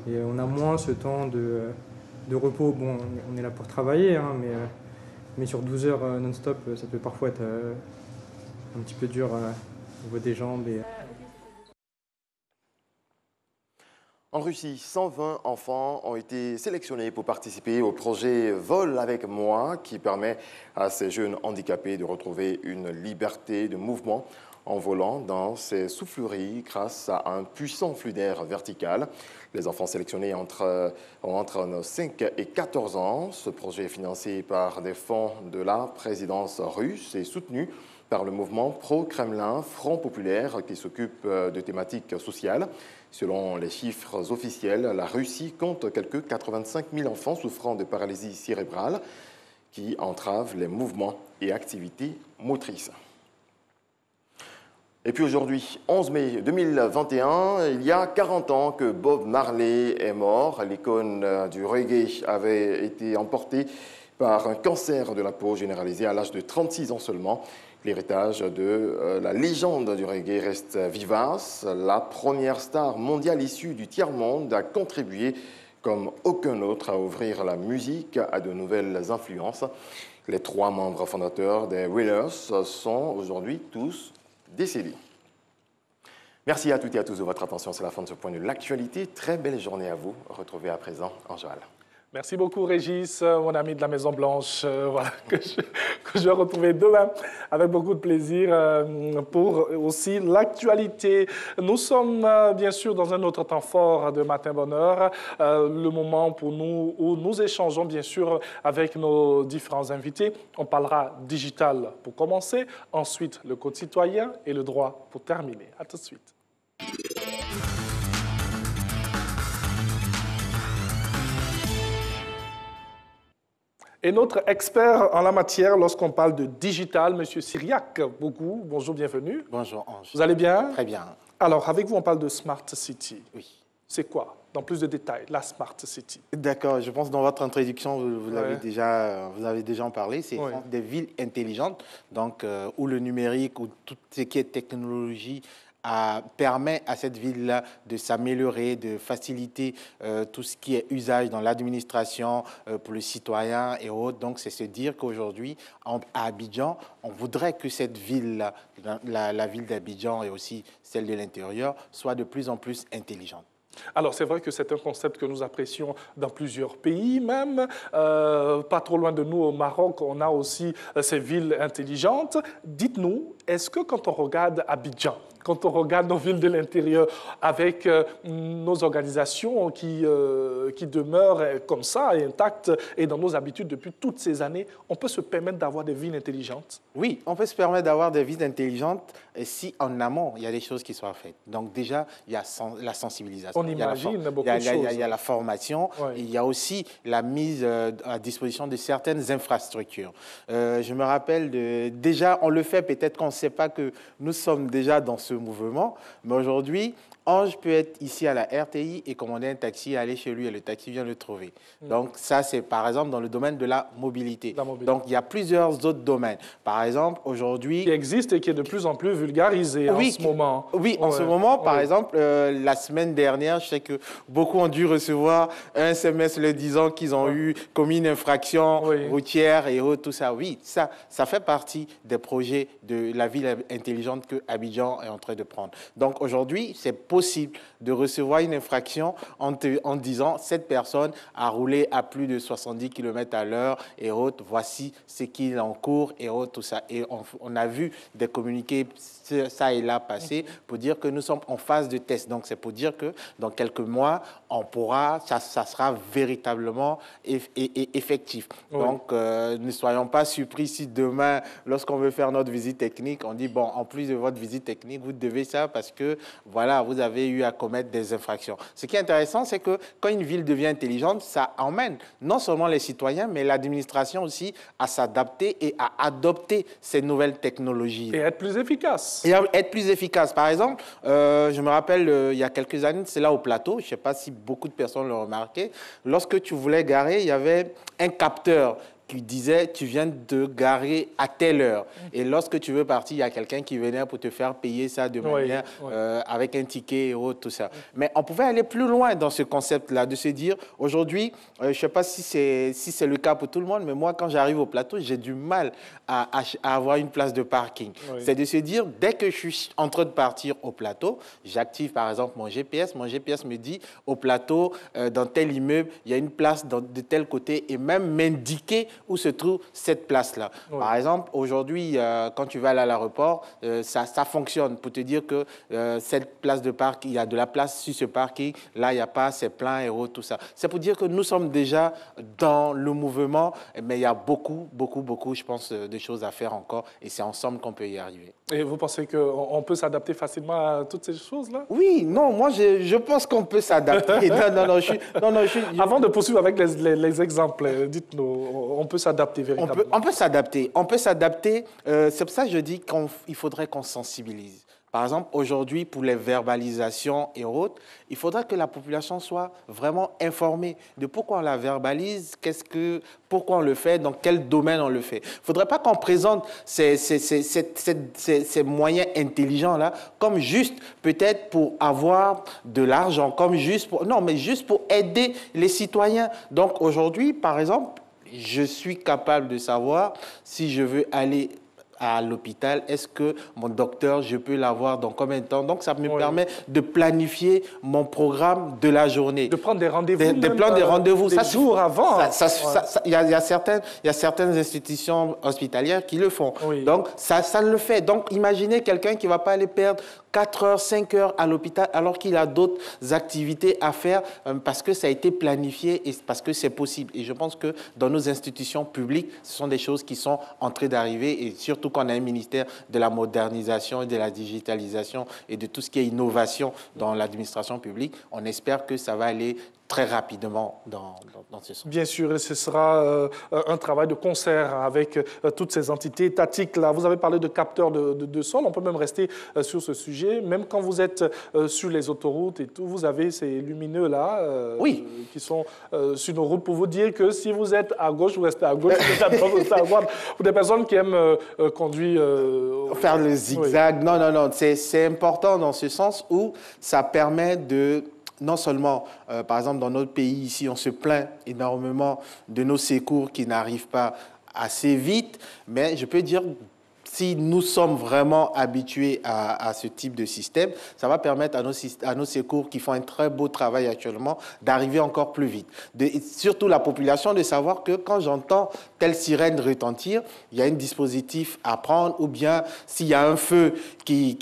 Et on a moins ce temps de repos. Bon, on est là pour travailler, hein, mais sur 12 heures non-stop, ça peut parfois être un petit peu dur au niveau des jambes. En Russie, 120 enfants ont été sélectionnés pour participer au projet Vol avec moi, qui permet à ces jeunes handicapés de retrouver une liberté de mouvement en volant dans ces souffleries grâce à un puissant flux d'air vertical. Les enfants sélectionnés ont entre 5 et 14 ans. Ce projet est financé par des fonds de la présidence russe et soutenu par le mouvement pro-Kremlin Front Populaire qui s'occupe de thématiques sociales. Selon les chiffres officiels, la Russie compte quelques 85 000 enfants souffrant de paralysie cérébrale qui entravent les mouvements et activités motrices. Et puis aujourd'hui, 11 mai 2021, il y a 40 ans que Bob Marley est mort. L'icône du reggae avait été emportée par un cancer de la peau généralisé à l'âge de 36 ans seulement. L'héritage de la légende du reggae reste vivace. La première star mondiale issue du tiers-monde a contribué comme aucun autre à ouvrir la musique à de nouvelles influences. Les 3 membres fondateurs des Wailers sont aujourd'hui tous décédés. Merci à toutes et à tous de votre attention. C'est la fin de ce point de l'actualité. Très belle journée à vous. Retrouvez à présent Anjoal. Merci beaucoup Régis, mon ami de la Maison Blanche, voilà, que je vais retrouver demain avec beaucoup de plaisir pour aussi l'actualité. Nous sommes bien sûr dans un autre temps fort de Matin Bonheur, le moment pour nous où nous échangeons bien sûr avec nos différents invités. On parlera digital pour commencer, ensuite le code citoyen et le droit pour terminer. À tout de suite. Et notre expert en la matière, lorsqu'on parle de digital, M. Syriac Bougou, bonjour, bienvenue. Bonjour Ange. Vous allez bien? Très bien. Alors, avec vous, on parle de Smart City. Oui. C'est quoi, dans plus de détails, la Smart City? D'accord, je pense que dans votre introduction, vous avez déjà en parlé. C'est des villes intelligentes, donc où le numérique, où tout ce qui est technologie permet à cette ville-là de s'améliorer, de faciliter tout ce qui est usage dans l'administration pour le citoyen et autres. Donc, c'est se dire qu'aujourd'hui, à Abidjan, on voudrait que cette ville-là, la ville d'Abidjan et aussi celle de l'intérieur, soit de plus en plus intelligente. Alors, c'est vrai que c'est un concept que nous apprécions dans plusieurs pays, même pas trop loin de nous, au Maroc, on a aussi ces villes intelligentes. Dites-nous, est-ce que quand on regarde Abidjan, quand on regarde nos villes de l'intérieur, avec nos organisations qui demeurent comme ça, intactes, et dans nos habitudes depuis toutes ces années, on peut se permettre d'avoir des villes intelligentes? Oui, on peut se permettre d'avoir des villes intelligentes si en amont, il y a des choses qui soient faites. Donc déjà, il y a la sensibilisation. On imagine beaucoup de choses. Il y a la formation, ouais. Il y a aussi la mise à disposition de certaines infrastructures. Je me rappelle, déjà, on le fait, peut-être qu'on ne sait pas que nous sommes déjà dans ce mouvement, mais aujourd'hui, Ange peut être ici à la RTI et commander un taxi, aller chez lui et le taxi vient le trouver. Donc ça, c'est par exemple dans le domaine de la mobilité. Donc il y a plusieurs autres domaines. Par exemple, aujourd'hui... Qui existe et qui est de plus en plus vulgarisé en ce moment. Oui, en ce moment, par exemple, la semaine dernière, je sais que beaucoup ont dû recevoir un SMS le disant qu'ils ont commis une infraction routière et autres, tout ça. Oui, ça fait partie des projets de la ville intelligente que Abidjan est en train de prendre. Donc aujourd'hui, c'est possible de recevoir une infraction en disant cette personne a roulé à plus de 70 km à l'heure et autres, voici ce qu'il encourt et autres, tout ça. Et on a vu des communiqués ça et là passer pour dire que nous sommes en phase de test. Donc c'est pour dire que dans quelques mois, on pourra, ça sera véritablement effectif. Donc ne soyons pas surpris si demain, lorsqu'on veut faire notre visite technique, on dit bon, en plus de votre visite technique, vous devez ça parce que voilà, vous avez eu à commettre des infractions. Ce qui est intéressant, c'est que quand une ville devient intelligente, ça emmène non seulement les citoyens, mais l'administration aussi à s'adapter et à adopter ces nouvelles technologies. Et être plus efficace. Et être plus efficace. Par exemple, je me rappelle, il y a quelques années, c'est là au plateau, je ne sais pas si beaucoup de personnes l'ont remarqué, lorsque tu voulais garer, il y avait un capteur qui disait tu viens de garer à telle heure. Et lorsque tu veux partir, il y a quelqu'un qui venait pour te faire payer ça de manière avec un ticket et autres, tout ça. Mais on pouvait aller plus loin dans ce concept-là, de se dire aujourd'hui, je ne sais pas si c'est le cas pour tout le monde, mais moi, quand j'arrive au plateau, j'ai du mal à avoir une place de parking. C'est de se dire, dès que je suis en train de partir au plateau, j'active par exemple mon GPS me dit au plateau, dans tel immeuble, il y a une place de tel côté et même m'indiquer où se trouve cette place-là. Par exemple, aujourd'hui, quand tu vas aller à l'aéroport, ça fonctionne pour te dire que cette place de parking, il y a de la place sur ce parking, là, il n'y a pas, c'est plein et autres, tout ça. C'est pour dire que nous sommes déjà dans le mouvement, mais il y a beaucoup, je pense, de choses à faire encore et c'est ensemble qu'on peut y arriver. Et vous pensez qu'on peut s'adapter facilement à toutes ces choses-là? Oui, non, moi, je pense qu'on peut s'adapter. Avant de poursuivre avec les exemples, dites-nous, on peut s'adapter véritablement. On peut s'adapter. C'est pour ça que je dis qu'il faudrait qu'on sensibilise. Par exemple, aujourd'hui, pour les verbalisations et autres, il faudra que la population soit vraiment informée de pourquoi on la verbalise, pourquoi on le fait, dans quel domaine on le fait. Il ne faudrait pas qu'on présente ces moyens intelligents-là comme juste peut-être pour avoir de l'argent, comme juste pour... Non, mais juste pour aider les citoyens. Donc aujourd'hui, par exemple, je suis capable de savoir si je veux aller à l'hôpital, est-ce que mon docteur, je peux l'avoir dans combien de temps? Donc, ça me permet de planifier mon programme de la journée. De prendre des rendez-vous. De prendre des rendez-vous. Des jours avant. Il y a certaines institutions hospitalières qui le font. Donc, ça le fait. Donc, imaginez quelqu'un qui ne va pas aller perdre 4 heures, 5 heures à l'hôpital alors qu'il a d'autres activités à faire parce que ça a été planifié et parce que c'est possible. Et je pense que dans nos institutions publiques, ce sont des choses qui sont en train d'arriver et surtout qu'on a un ministère de la modernisation et de la digitalisation et de tout ce qui est innovation dans l'administration publique, on espère que ça va aller très rapidement dans ce sens. Bien sûr, et ce sera un travail de concert avec toutes ces entités étatiques-là. Vous avez parlé de capteurs de sol, on peut même rester sur ce sujet. Même quand vous êtes sur les autoroutes et tout, vous avez ces lumineux-là qui sont sur nos routes pour vous dire que si vous êtes à gauche, vous restez à gauche, si vous êtes à droite, vous restez à droite. Pour des personnes qui aiment conduire... Faire le zigzag, non, c'est important dans ce sens où ça permet de... Non seulement, par exemple, dans notre pays, ici, on se plaint énormément de nos secours qui n'arrivent pas assez vite, mais je peux dire, si nous sommes vraiment habitués à ce type de système, ça va permettre à nos secours qui font un très beau travail actuellement d'arriver encore plus vite. Et surtout la population de savoir que quand j'entends telle sirène retentir, il y a un dispositif à prendre, ou bien s'il y a un feu qui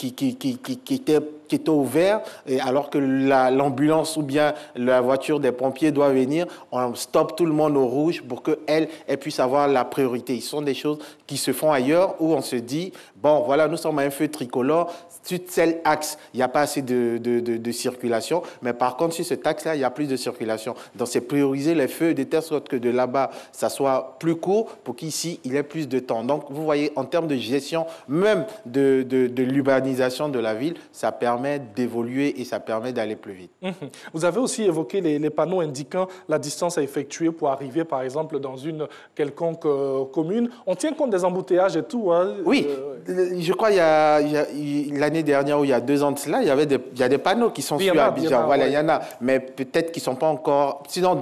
était ouvert, et alors que l'ambulance ou bien la voiture des pompiers doit venir, on stoppe tout le monde au rouge pour qu'elle puisse avoir la priorité. Ce sont des choses qui se font ailleurs où on se dit, bon, voilà, nous sommes à un feu tricolore, sur tel axe, il n'y a pas assez de circulation, mais par contre, sur cet axe-là, il y a plus de circulation. Donc, c'est prioriser les feux de telle sorte que de là-bas, ça soit plus court pour qu'ici, il y ait plus de temps. Donc, vous voyez, en termes de gestion, même de l'urbanisation de la ville, ça permet d'évoluer et ça permet d'aller plus vite. Vous avez aussi évoqué les panneaux indiquant la distance à effectuer pour arriver, par exemple, dans une quelconque commune. On tient compte des embouteillages et tout. Hein. Oui, je crois l'année dernière ou il y a 2 ans de cela, il y a des panneaux qui sont sur Abidjan. Voilà, il y en a, mais peut-être qu'ils ne sont pas encore... Sinon,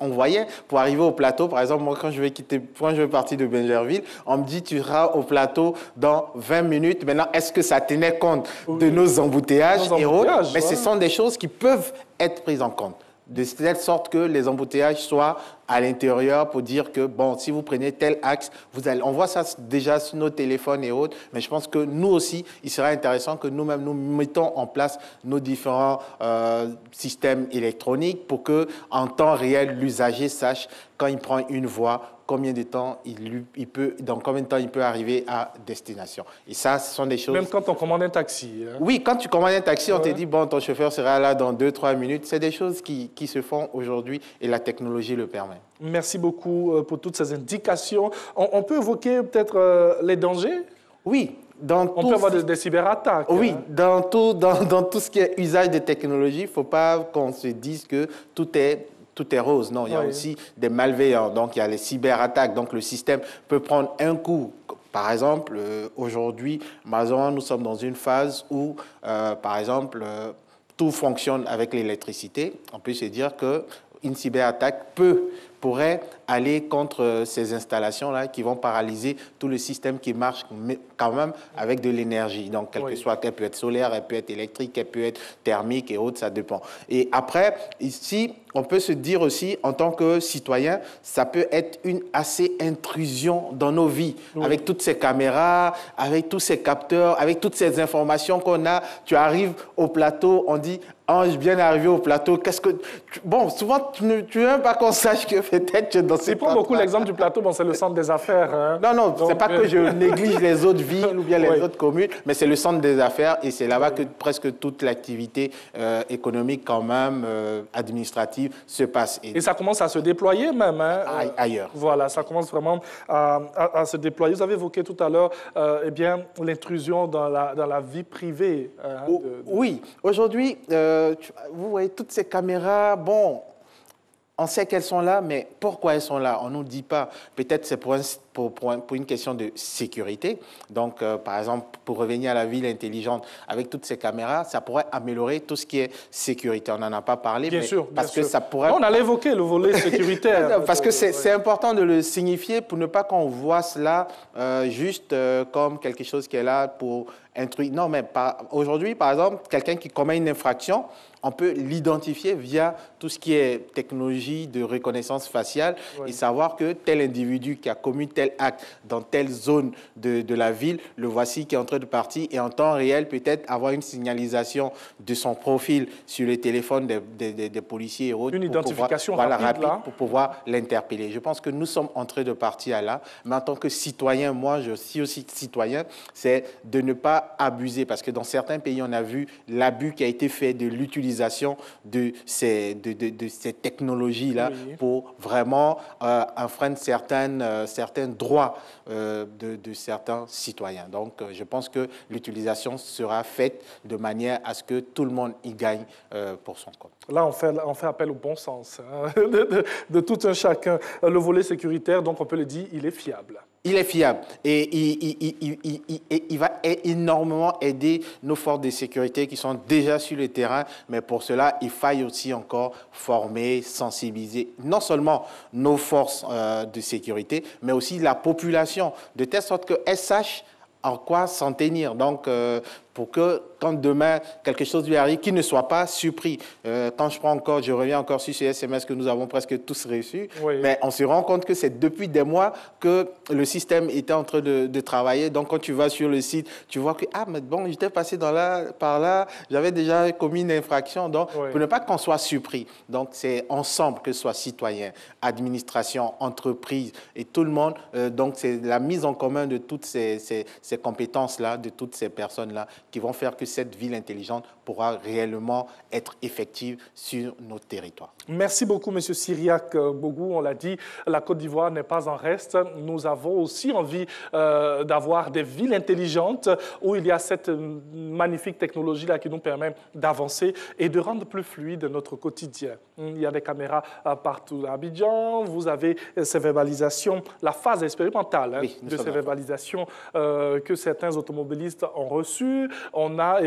on voyait, pour arriver au plateau, par exemple, moi, quand je vais partir de Benjerville, on me dit, tu seras au plateau dans 20 minutes. Maintenant, est-ce que ça tenait compte de nos embouteillages et autres? Mais ce sont des choses qui peuvent être prises en compte, de telle sorte que les embouteillages soient à l'intérieur pour dire que, bon, si vous prenez tel axe, on voit ça déjà sur nos téléphones et autres, mais je pense que nous aussi, il serait intéressant que nous-mêmes, nous mettons en place nos différents systèmes électroniques pour que, en temps réel, l'usager sache quand il prend une voie, combien de temps dans combien de temps il peut arriver à destination. Et ça, ce sont des choses... Même quand on commande un taxi. Hein. Oui, quand tu commandes un taxi, on te dit, bon, ton chauffeur sera là dans 2-3 minutes. C'est des choses qui se font aujourd'hui et la technologie le permet. Merci beaucoup pour toutes ces indications. On peut évoquer peut-être les dangers? Oui. On peut avoir des cyberattaques. Oui, hein. dans tout ce qui est usage de technologie, il ne faut pas qu'on se dise que tout est rose. Non, il y a aussi des malveillants. Donc, il y a les cyberattaques. Donc, le système peut prendre un coup. Par exemple, aujourd'hui, malheureusement, nous sommes dans une phase où, par exemple, tout fonctionne avec l'électricité. On peut se dire qu'une cyberattaque pourrait aller contre ces installations-là qui vont paralyser tout le système qui marche quand même avec de l'énergie. Donc, quelle que soit, elle peut être solaire, elle peut être électrique, elle peut être thermique et autres, ça dépend. Et après, ici, on peut se dire aussi, en tant que citoyen, ça peut être une intrusion dans nos vies, avec toutes ces caméras, avec tous ces capteurs, avec toutes ces informations qu'on a. Tu arrives au plateau, on dit, Ange, bien arrivé au plateau, qu'est-ce que... Bon, souvent, tu ne veux même pas qu'on sache que peut-être tu es dans ces plateaux. C'est pas beaucoup l'exemple du plateau, bon, c'est le centre des affaires. Hein. Non, ce n'est pas que je néglige les autres villes ou bien les autres communes, mais c'est le centre des affaires et c'est là-bas que presque toute l'activité économique, quand même, administrative, se passe. Et ça commence à se déployer même. Hein, ailleurs. Voilà, ça commence vraiment à se déployer. Vous avez évoqué tout à l'heure l'intrusion dans la vie privée. Oui, aujourd'hui, vous voyez toutes ces caméras, bon, on sait qu'elles sont là, mais pourquoi elles sont là? On ne nous dit pas. Peut-être c'est pour une question de sécurité. Donc, par exemple, pour revenir à la ville intelligente, avec toutes ces caméras, ça pourrait améliorer tout ce qui est sécurité. On n'en a pas parlé. Bien sûr. Ça pourrait... On allait évoquer le volet sécuritaire. Parce que c'est important de le signifier pour ne pas qu'on voit cela juste comme quelque chose qui est là pour intruire. Non, mais aujourd'hui, par exemple, quelqu'un qui commet une infraction, on peut l'identifier via tout ce qui est technologie de reconnaissance faciale et savoir que tel individu qui a commis tel tel acte dans telle zone de la ville, le voici qui est en train de partir et en temps réel, peut-être avoir une signalisation de son profil sur le téléphone des policiers et autres. Une identification rapide là. Pour pouvoir l'interpeller. Je pense que nous sommes en train de partir là, mais en tant que citoyen, moi je suis aussi citoyen, c'est de ne pas abuser parce que dans certains pays, on a vu l'abus qui a été fait de l'utilisation de ces technologies-là pour vraiment enfreindre certains droits de certains citoyens. Donc, je pense que l'utilisation sera faite de manière à ce que tout le monde y gagne pour son compte. Là, on fait appel au bon sens de tout un chacun. Le volet sécuritaire, donc on peut le dire, il est fiable. Il est fiable et il va énormément aider nos forces de sécurité qui sont déjà sur le terrain, mais pour cela, il faille aussi encore former, sensibiliser non seulement nos forces de sécurité, mais aussi la population, de telle sorte qu'elles sachent en quoi s'en tenir. Donc, pour que quand demain quelque chose lui arrive, qu'il ne soit pas surpris. Quand je reviens encore sur ces SMS que nous avons presque tous reçus, mais on se rend compte que c'est depuis des mois que le système était en train de travailler. Donc quand tu vas sur le site, tu vois que mais bon, j'étais passé par là, j'avais déjà commis une infraction. Donc pour ne pas qu'on soit surpris. Donc c'est ensemble, que ce soit citoyen, administration, entreprise et tout le monde. Donc c'est la mise en commun de toutes ces compétences-là, de toutes ces personnes-là, qui vont faire que cette ville intelligente pourra réellement être effective sur notre territoire. Merci beaucoup, M. Cyriaque Bogou. On l'a dit, la Côte d'Ivoire n'est pas en reste. Nous avons aussi envie d'avoir des villes intelligentes où il y a cette magnifique technologie-là qui nous permet d'avancer et de rendre plus fluide notre quotidien. Il y a des caméras partout à Abidjan. Vous avez ces verbalisations, la phase expérimentale de ces verbalisations que certains automobilistes ont reçues. On a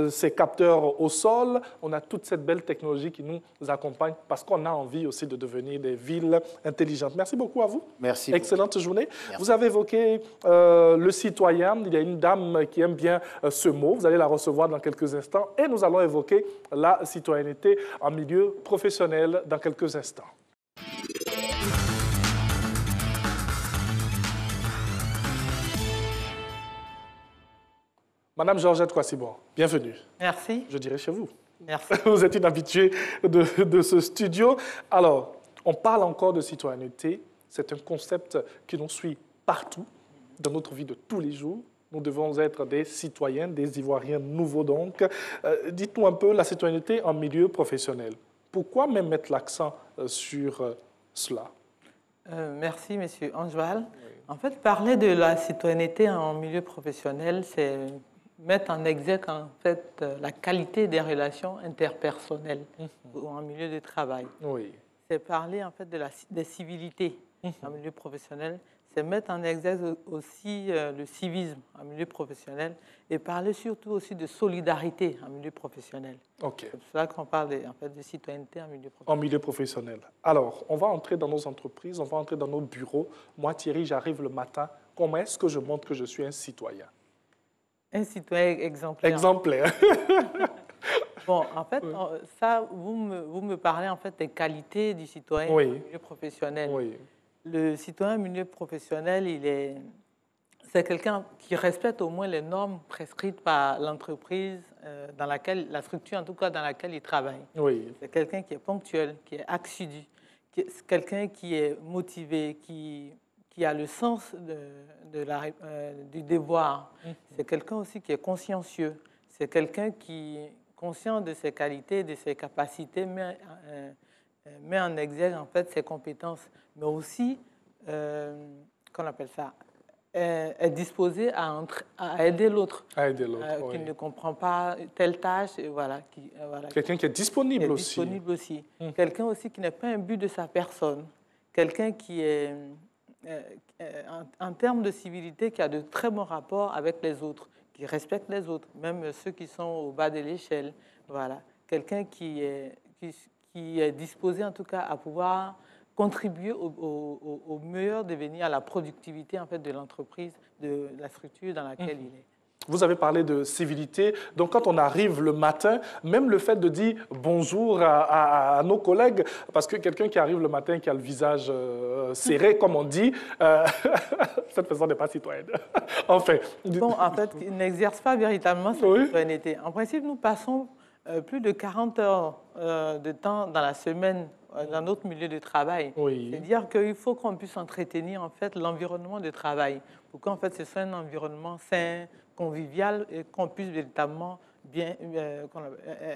ces capteurs au sol, on a toute cette belle technologie qui nous accompagne parce qu'on a envie aussi de devenir des villes intelligentes. Merci beaucoup à vous. Merci. Excellente journée. Merci. Vous avez évoqué le citoyen. Il y a une dame qui aime bien ce mot. Vous allez la recevoir dans quelques instants. Et nous allons évoquer la citoyenneté en milieu professionnel dans quelques instants. Madame Georgette Kouassibon, bienvenue. Merci. Je dirais chez vous. Merci. Vous êtes une habituée de ce studio. Alors, on parle encore de citoyenneté. C'est un concept qui nous suit partout, dans notre vie de tous les jours. Nous devons être des citoyens, des Ivoiriens nouveaux donc. Dites-nous un peu la citoyenneté en milieu professionnel. Pourquoi même mettre l'accent sur cela? Merci, M. Angeval. Oui. En fait, parler de la citoyenneté en milieu professionnel, c'est mettre en exergue en fait la qualité des relations interpersonnelles ou en milieu de travail. Oui. C'est parler en fait des civilités en milieu professionnel. C'est mettre en exergue aussi le civisme en milieu professionnel et parler surtout aussi de solidarité en milieu professionnel. Okay. C'est pour ça qu'on parle de citoyenneté en milieu professionnel. En milieu professionnel. Alors, on va entrer dans nos entreprises, on va entrer dans nos bureaux. Moi, Thierry, j'arrive le matin. Comment est-ce que je montre que je suis un citoyen? Un citoyen exemplaire. Exemplaire. Bon, en fait, ça, vous me parlez en fait des qualités du citoyen en milieu professionnel. Oui. Le citoyen en milieu professionnel, c'est quelqu'un qui respecte au moins les normes prescrites par l'entreprise dans laquelle, la structure en tout cas dans laquelle il travaille. Oui. C'est quelqu'un qui est ponctuel, qui est assidu, quelqu'un qui est motivé, qui a le sens du devoir. C'est quelqu'un aussi qui est consciencieux. C'est quelqu'un qui est conscient de ses qualités, de ses capacités, met en exergue en fait ses compétences, mais aussi, qu'on appelle ça, est disposé à aider l'autre. Qui ne comprend pas telle tâche. Voilà, quelqu'un qui est disponible aussi. Disponible aussi. Quelqu'un aussi qui n'est pas un but de sa personne. Quelqu'un qui est, en termes de civilité, qui a de très bons rapports avec les autres, qui respecte les autres, même ceux qui sont au bas de l'échelle. Voilà. Quelqu'un qui est disposé en tout cas à pouvoir contribuer au meilleur devenir, à la productivité en fait de l'entreprise, de la structure dans laquelle il est. Vous avez parlé de civilité. Donc, quand on arrive le matin, même le fait de dire bonjour à nos collègues, parce que quelqu'un qui arrive le matin, qui a le visage serré, comme on dit, cette personne n'est pas citoyenne. Enfin. Bon, en fait, il n'exerce pas véritablement cette citoyenneté. En principe, nous passons plus de 40 heures de temps dans la semaine dans notre milieu de travail. C'est-à-dire qu'il faut qu'on puisse entretenir en fait, l'environnement de travail pour qu'en fait, ce soit un environnement sain, convivial et qu'on puisse véritablement bien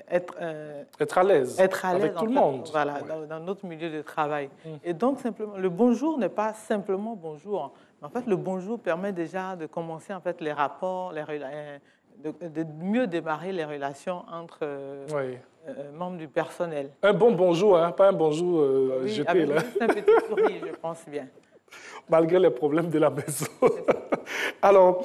être à l'aise avec tout le monde. Voilà, dans notre milieu de travail. Et donc, simplement, le bonjour n'est pas simplement bonjour. En fait, le bonjour permet déjà de commencer en fait, les rapports, de mieux démarrer les relations entre membres du personnel. Un bon bonjour, hein, pas un bonjour jeté. Avec là. juste un petit sourire, je pense bien. Malgré les problèmes de la maison. Alors,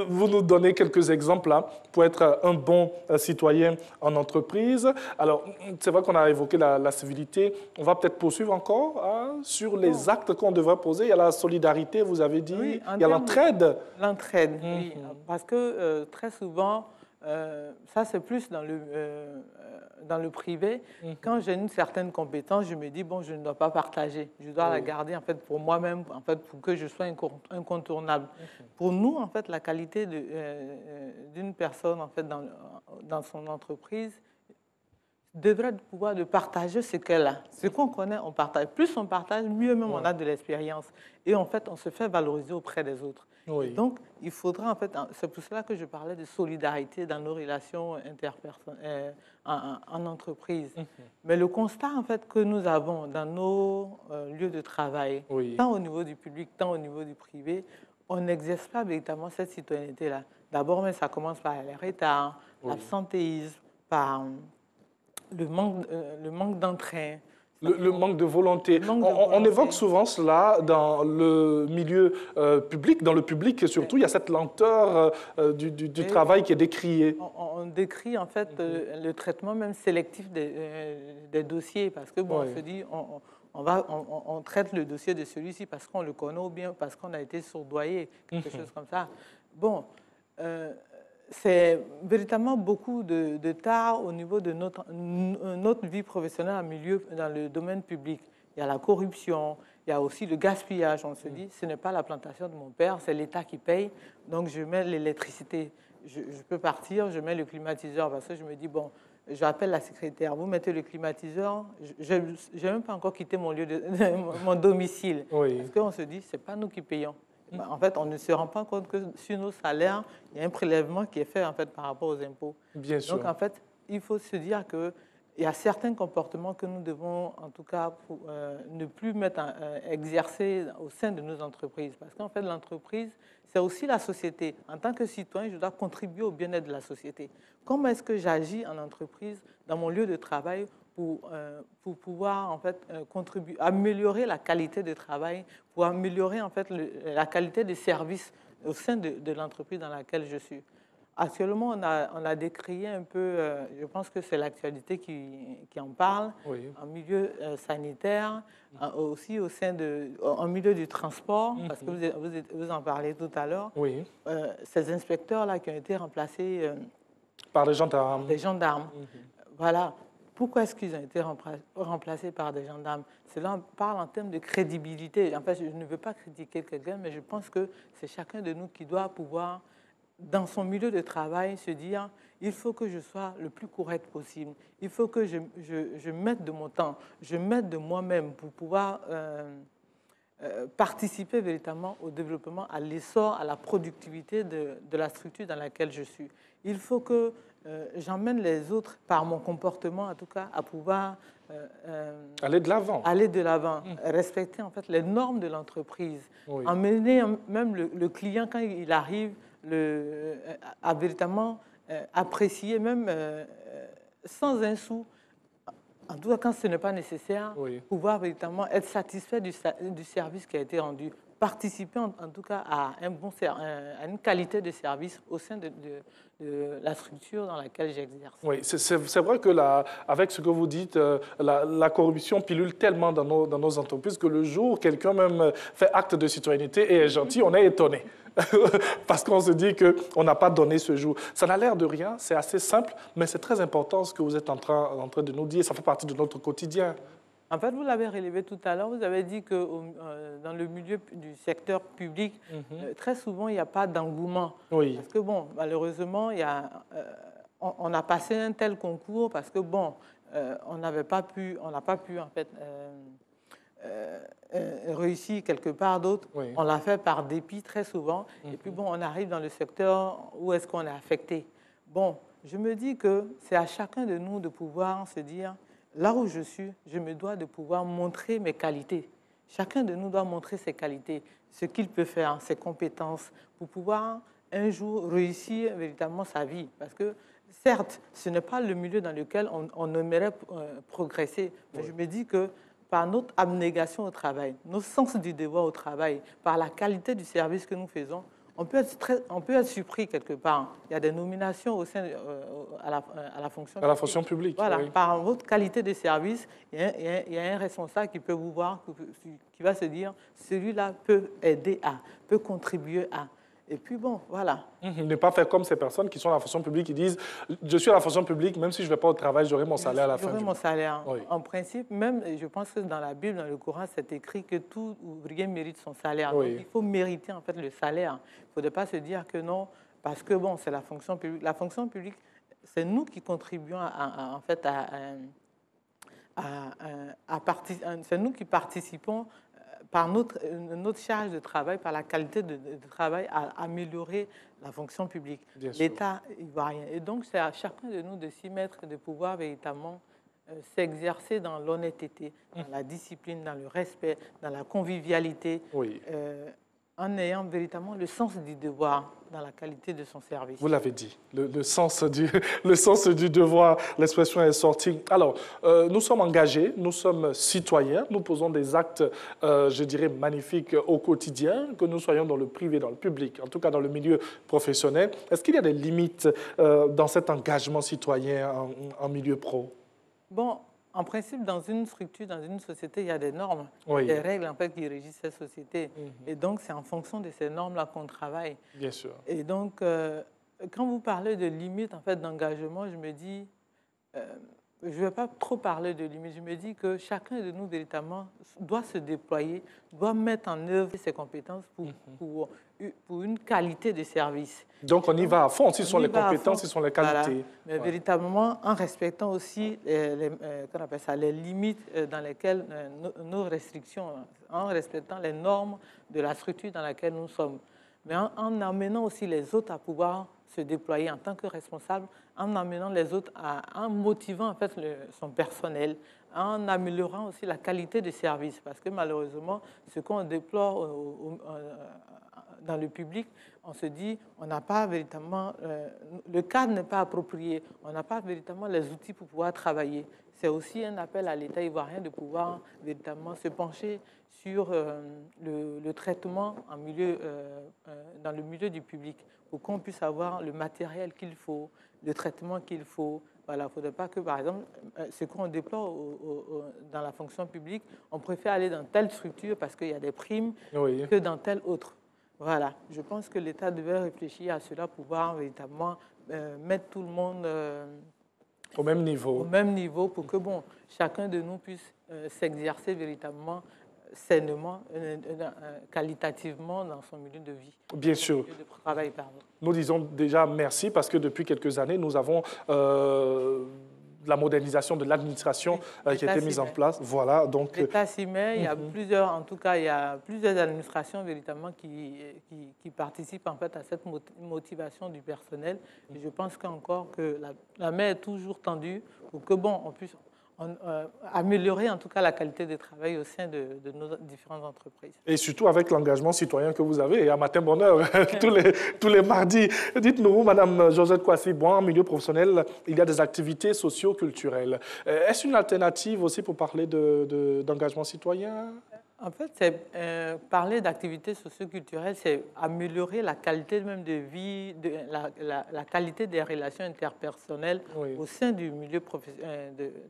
vous nous donnez quelques exemples là, pour être un bon citoyen en entreprise. Alors, c'est vrai qu'on a évoqué la civilité. On va peut-être poursuivre encore sur les actes qu'on devrait poser. Il y a la solidarité, vous avez dit. Oui, il y a l'entraide. L'entraide, oui. Parce que très souvent, ça c'est plus dans le privé. Quand j'ai une certaine compétence, je me dis, bon, je ne dois pas partager. Je dois la garder en fait, pour moi-même, en fait, pour que je sois incontournable. Pour nous, en fait, la qualité d'une personne en fait, dans son entreprise devrait pouvoir de partager ce qu'elle a. Ce qu'on connaît, on partage. Plus on partage, mieux même on a de l'expérience. Et en fait, on se fait valoriser auprès des autres. Donc, il faudra, en fait, c'est pour cela que je parlais de solidarité dans nos relations interpersonnelles en entreprise. Mais le constat, en fait, que nous avons dans nos lieux de travail, tant au niveau du public, tant au niveau du privé, on n'exerce pas véritablement cette citoyenneté-là. D'abord, mais ça commence par les retards, l'absentéisme, par le manque d'entrain. Le manque de volonté. On évoque souvent cela dans le milieu public. Dans le public, surtout, il y a cette lenteur du travail qui est décriée. On décrit, en fait, le traitement même sélectif des dossiers. Parce que, bon, on se dit, on traite le dossier de celui-ci parce qu'on le connaît ou bien parce qu'on a été sourdoyé, quelque chose comme ça. Bon, c'est véritablement beaucoup de tard au niveau de notre vie professionnelle dans le domaine public. Il y a la corruption, il y a aussi le gaspillage. On se dit, ce n'est pas la plantation de mon père, c'est l'État qui paye, donc je mets l'électricité. Je peux partir, je mets le climatiseur parce que je me dis, bon, j'appelle la secrétaire, vous mettez le climatiseur, je n'ai même pas encore quitté mon lieu mon domicile. Parce qu'on se dit, ce n'est pas nous qui payons. En fait, on ne se rend pas compte que sur nos salaires, il y a un prélèvement qui est fait en fait, par rapport aux impôts. Bien sûr. Donc, en fait, il faut se dire qu'il y a certains comportements que nous devons, en tout cas, ne plus exercer au sein de nos entreprises. Parce qu'en fait, l'entreprise, c'est aussi la société. En tant que citoyen, je dois contribuer au bien-être de la société. Comment est-ce que j'agis en entreprise, dans mon lieu de travail, pour pouvoir en fait, contribuer, améliorer la qualité de travail, pour améliorer en fait, la qualité des services au sein de l'entreprise dans laquelle je suis. Actuellement, on a décrié un peu, je pense que c'est l'actualité qui en parle, en milieu sanitaire, aussi en milieu du transport, parce que vous en parlez tout à l'heure. Ces inspecteurs-là qui ont été remplacés par des gendarmes. Des gendarmes. Voilà. Pourquoi est-ce qu'ils ont été remplacés par des gendarmes? Cela parle en termes de crédibilité. En fait, je ne veux pas critiquer quelqu'un, mais je pense que c'est chacun de nous qui doit pouvoir, dans son milieu de travail, se dire il faut que je sois le plus correct possible. Il faut que je mette de mon temps, je mette de moi-même pour pouvoir participer véritablement au développement, à l'essor, à la productivité de la structure dans laquelle je suis. Il faut que j'emmène les autres, par mon comportement en tout cas, à pouvoir aller de l'avant. Aller de l'avant, respecter en fait les normes de l'entreprise, emmener même le client quand il arrive à véritablement apprécier même sans un sou, en tout cas quand ce n'est pas nécessaire, pouvoir véritablement être satisfait du service qui a été rendu. participer en tout cas à une qualité de service au sein de la structure dans laquelle j'exerce. Oui, c'est vrai que avec ce que vous dites, la corruption pilule tellement dans nos entreprises que le jour où quelqu'un même fait acte de citoyenneté et est gentil, on est étonné. Parce qu'on se dit qu'on n'a pas donné ce jour. Ça n'a l'air de rien, c'est assez simple, mais c'est très important ce que vous êtes en train de nous dire. Ça fait partie de notre quotidien. En fait, vous l'avez relevé tout à l'heure, vous avez dit que dans le milieu du secteur public, très souvent, il n'y a pas d'engouement. Oui. Parce que, bon, malheureusement, on a passé un tel concours parce que, bon, on n'a pas pu, en fait, réussir quelque part d'autre. Oui. On l'a fait par dépit très souvent. Et puis, bon, on arrive dans le secteur où est-ce qu'on est affecté. Bon, je me dis que c'est à chacun de nous de pouvoir se dire... Là où je suis, je me dois de pouvoir montrer mes qualités. Chacun de nous doit montrer ses qualités, ce qu'il peut faire, ses compétences, pour pouvoir un jour réussir véritablement sa vie. Parce que, certes, ce n'est pas le milieu dans lequel on aimerait progresser. Mais je me dis que par notre abnégation au travail, notre sens du devoir au travail, par la qualité du service que nous faisons, on peut être surpris quelque part. Il y a des nominations au sein à la fonction publique. À la fonction publique, voilà. Oui. Par votre qualité de service, il y a un responsable qui peut vous voir, qui va se dire, celui-là peut aider à, peut contribuer à. Et puis bon, voilà. Ne pas faire comme ces personnes qui sont à la fonction publique, qui disent « je suis à la fonction publique, même si je ne vais pas au travail, j'aurai mon salaire à la fin du mois ». J'aurai mon salaire. Oui. En principe, même, je pense que dans la Bible, dans le Coran, c'est écrit que tout ouvrier mérite son salaire. Oui. Donc il faut mériter en fait le salaire. Il ne faudrait pas se dire que non, parce que bon, c'est la fonction publique. La fonction publique, c'est nous qui contribuons c'est nous qui participons par notre charge de travail, par la qualité de travail, à améliorer la fonction publique, l'État ivoirien. Et donc, c'est à chacun de nous de s'y mettre, de pouvoir véritablement s'exercer dans l'honnêteté, dans la discipline, dans le respect, dans la convivialité, en ayant véritablement le sens du devoir dans la qualité de son service. Vous l'avez dit, le sens du devoir, l'expression est sortie. Alors, nous sommes engagés, nous sommes citoyens, nous posons des actes, je dirais, magnifiques au quotidien, que nous soyons dans le privé, dans le public, en tout cas dans le milieu professionnel. Est-ce qu'il y a des limites dans cet engagement citoyen en milieu pro? Bon, en principe, dans une structure, dans une société, il y a des normes, des règles en fait, qui régissent cette société. Et donc, c'est en fonction de ces normes-là qu'on travaille. Bien sûr. Et donc, quand vous parlez de limites en fait, d'engagement, je me dis, je ne vais pas trop parler de limites, je me dis que chacun de nous, véritablement, doit se déployer, doit mettre en œuvre ses compétences pour une qualité de service. Donc, on y va à fond, si ce sont les compétences, si ce sont les qualités. Voilà. Mais véritablement, en respectant aussi les limites dans lesquelles nos restrictions, en respectant les normes de la structure dans laquelle nous sommes. Mais en amenant aussi les autres à pouvoir se déployer en tant que responsable, en amenant les autres, en motivant en fait son personnel, en améliorant aussi la qualité de service. Parce que malheureusement, ce qu'on déplore dans le public, on se dit, on n'a pas véritablement, le cadre n'est pas approprié, on n'a pas véritablement les outils pour pouvoir travailler. C'est aussi un appel à l'État ivoirien de pouvoir véritablement se pencher sur le traitement dans le milieu du public, pour qu'on puisse avoir le matériel qu'il faut, le traitement qu'il faut. Voilà, il ne faudrait pas que, par exemple, ce qu'on déplore dans la fonction publique, on préfère aller dans telle structure parce qu'il y a des primes que dans telle autre. Voilà, je pense que l'État devait réfléchir à cela pour pouvoir véritablement mettre tout le monde au même niveau. Au même niveau pour que bon, chacun de nous puisse s'exercer véritablement sainement, qualitativement dans son milieu de vie. Bien sûr. Milieu de travail, pardon. Nous disons déjà merci parce que depuis quelques années, nous avons la modernisation de l'administration qui a été mise en place. Voilà, donc l'État s'y met. Il y a plusieurs, en tout cas, il y a plusieurs administrations véritablement qui participent en fait à cette motivation du personnel. Et je pense qu'encore que la main est toujours tendue pour que bon, on puisse améliorer en tout cas la qualité de travail au sein de nos différentes entreprises. Et surtout avec l'engagement citoyen que vous avez, et à Matin Bonheur, tous les mardis. Dites-nous, Madame Georgette Kouassi, bon, en milieu professionnel, il y a des activités socio-culturelles. Est-ce une alternative aussi pour parler d'engagement citoyen? En fait, parler d'activités socioculturelles, c'est améliorer la qualité même de vie, la qualité des relations interpersonnelles au sein du milieu,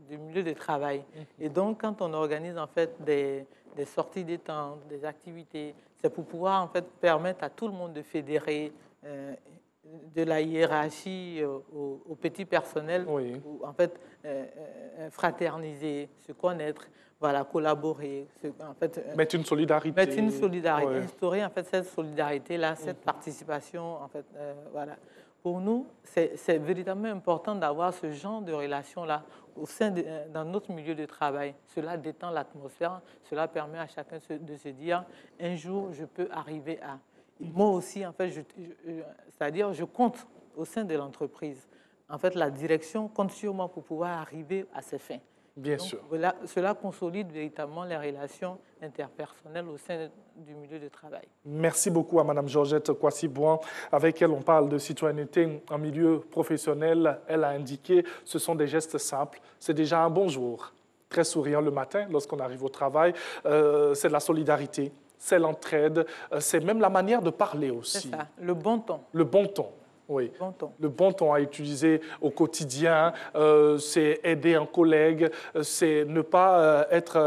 du milieu de travail. Et donc, quand on organise en fait des sorties détente, des activités, c'est pour pouvoir en fait permettre à tout le monde de fédérer de la hiérarchie au petit personnel, ou en fait fraterniser, se connaître, voilà, collaborer, en fait, mettre une solidarité. Mettre une solidarité, instaurer en fait cette solidarité-là, cette participation, en fait, voilà. Pour nous, c'est véritablement important d'avoir ce genre de relation-là dans notre milieu de travail. Cela détend l'atmosphère, cela permet à chacun de se dire, un jour, je peux arriver à... Moi aussi, en fait, c'est-à-dire, je compte au sein de l'entreprise. En fait, la direction compte sur moi pour pouvoir arriver à ses fins. Bien Donc, sûr. Voilà, cela consolide véritablement les relations interpersonnelles au sein du milieu de travail. Merci beaucoup à Mme Georgette Kwasi-Bouan, avec elle on parle de citoyenneté en milieu professionnel. Elle a indiqué que ce sont des gestes simples. C'est déjà un bonjour, très souriant le matin lorsqu'on arrive au travail. C'est de la solidarité, c'est l'entraide, c'est même la manière de parler aussi. C'est ça, le bon ton. Le bon ton. Oui, le bon ton à utiliser au quotidien, c'est aider un collègue, c'est ne pas être,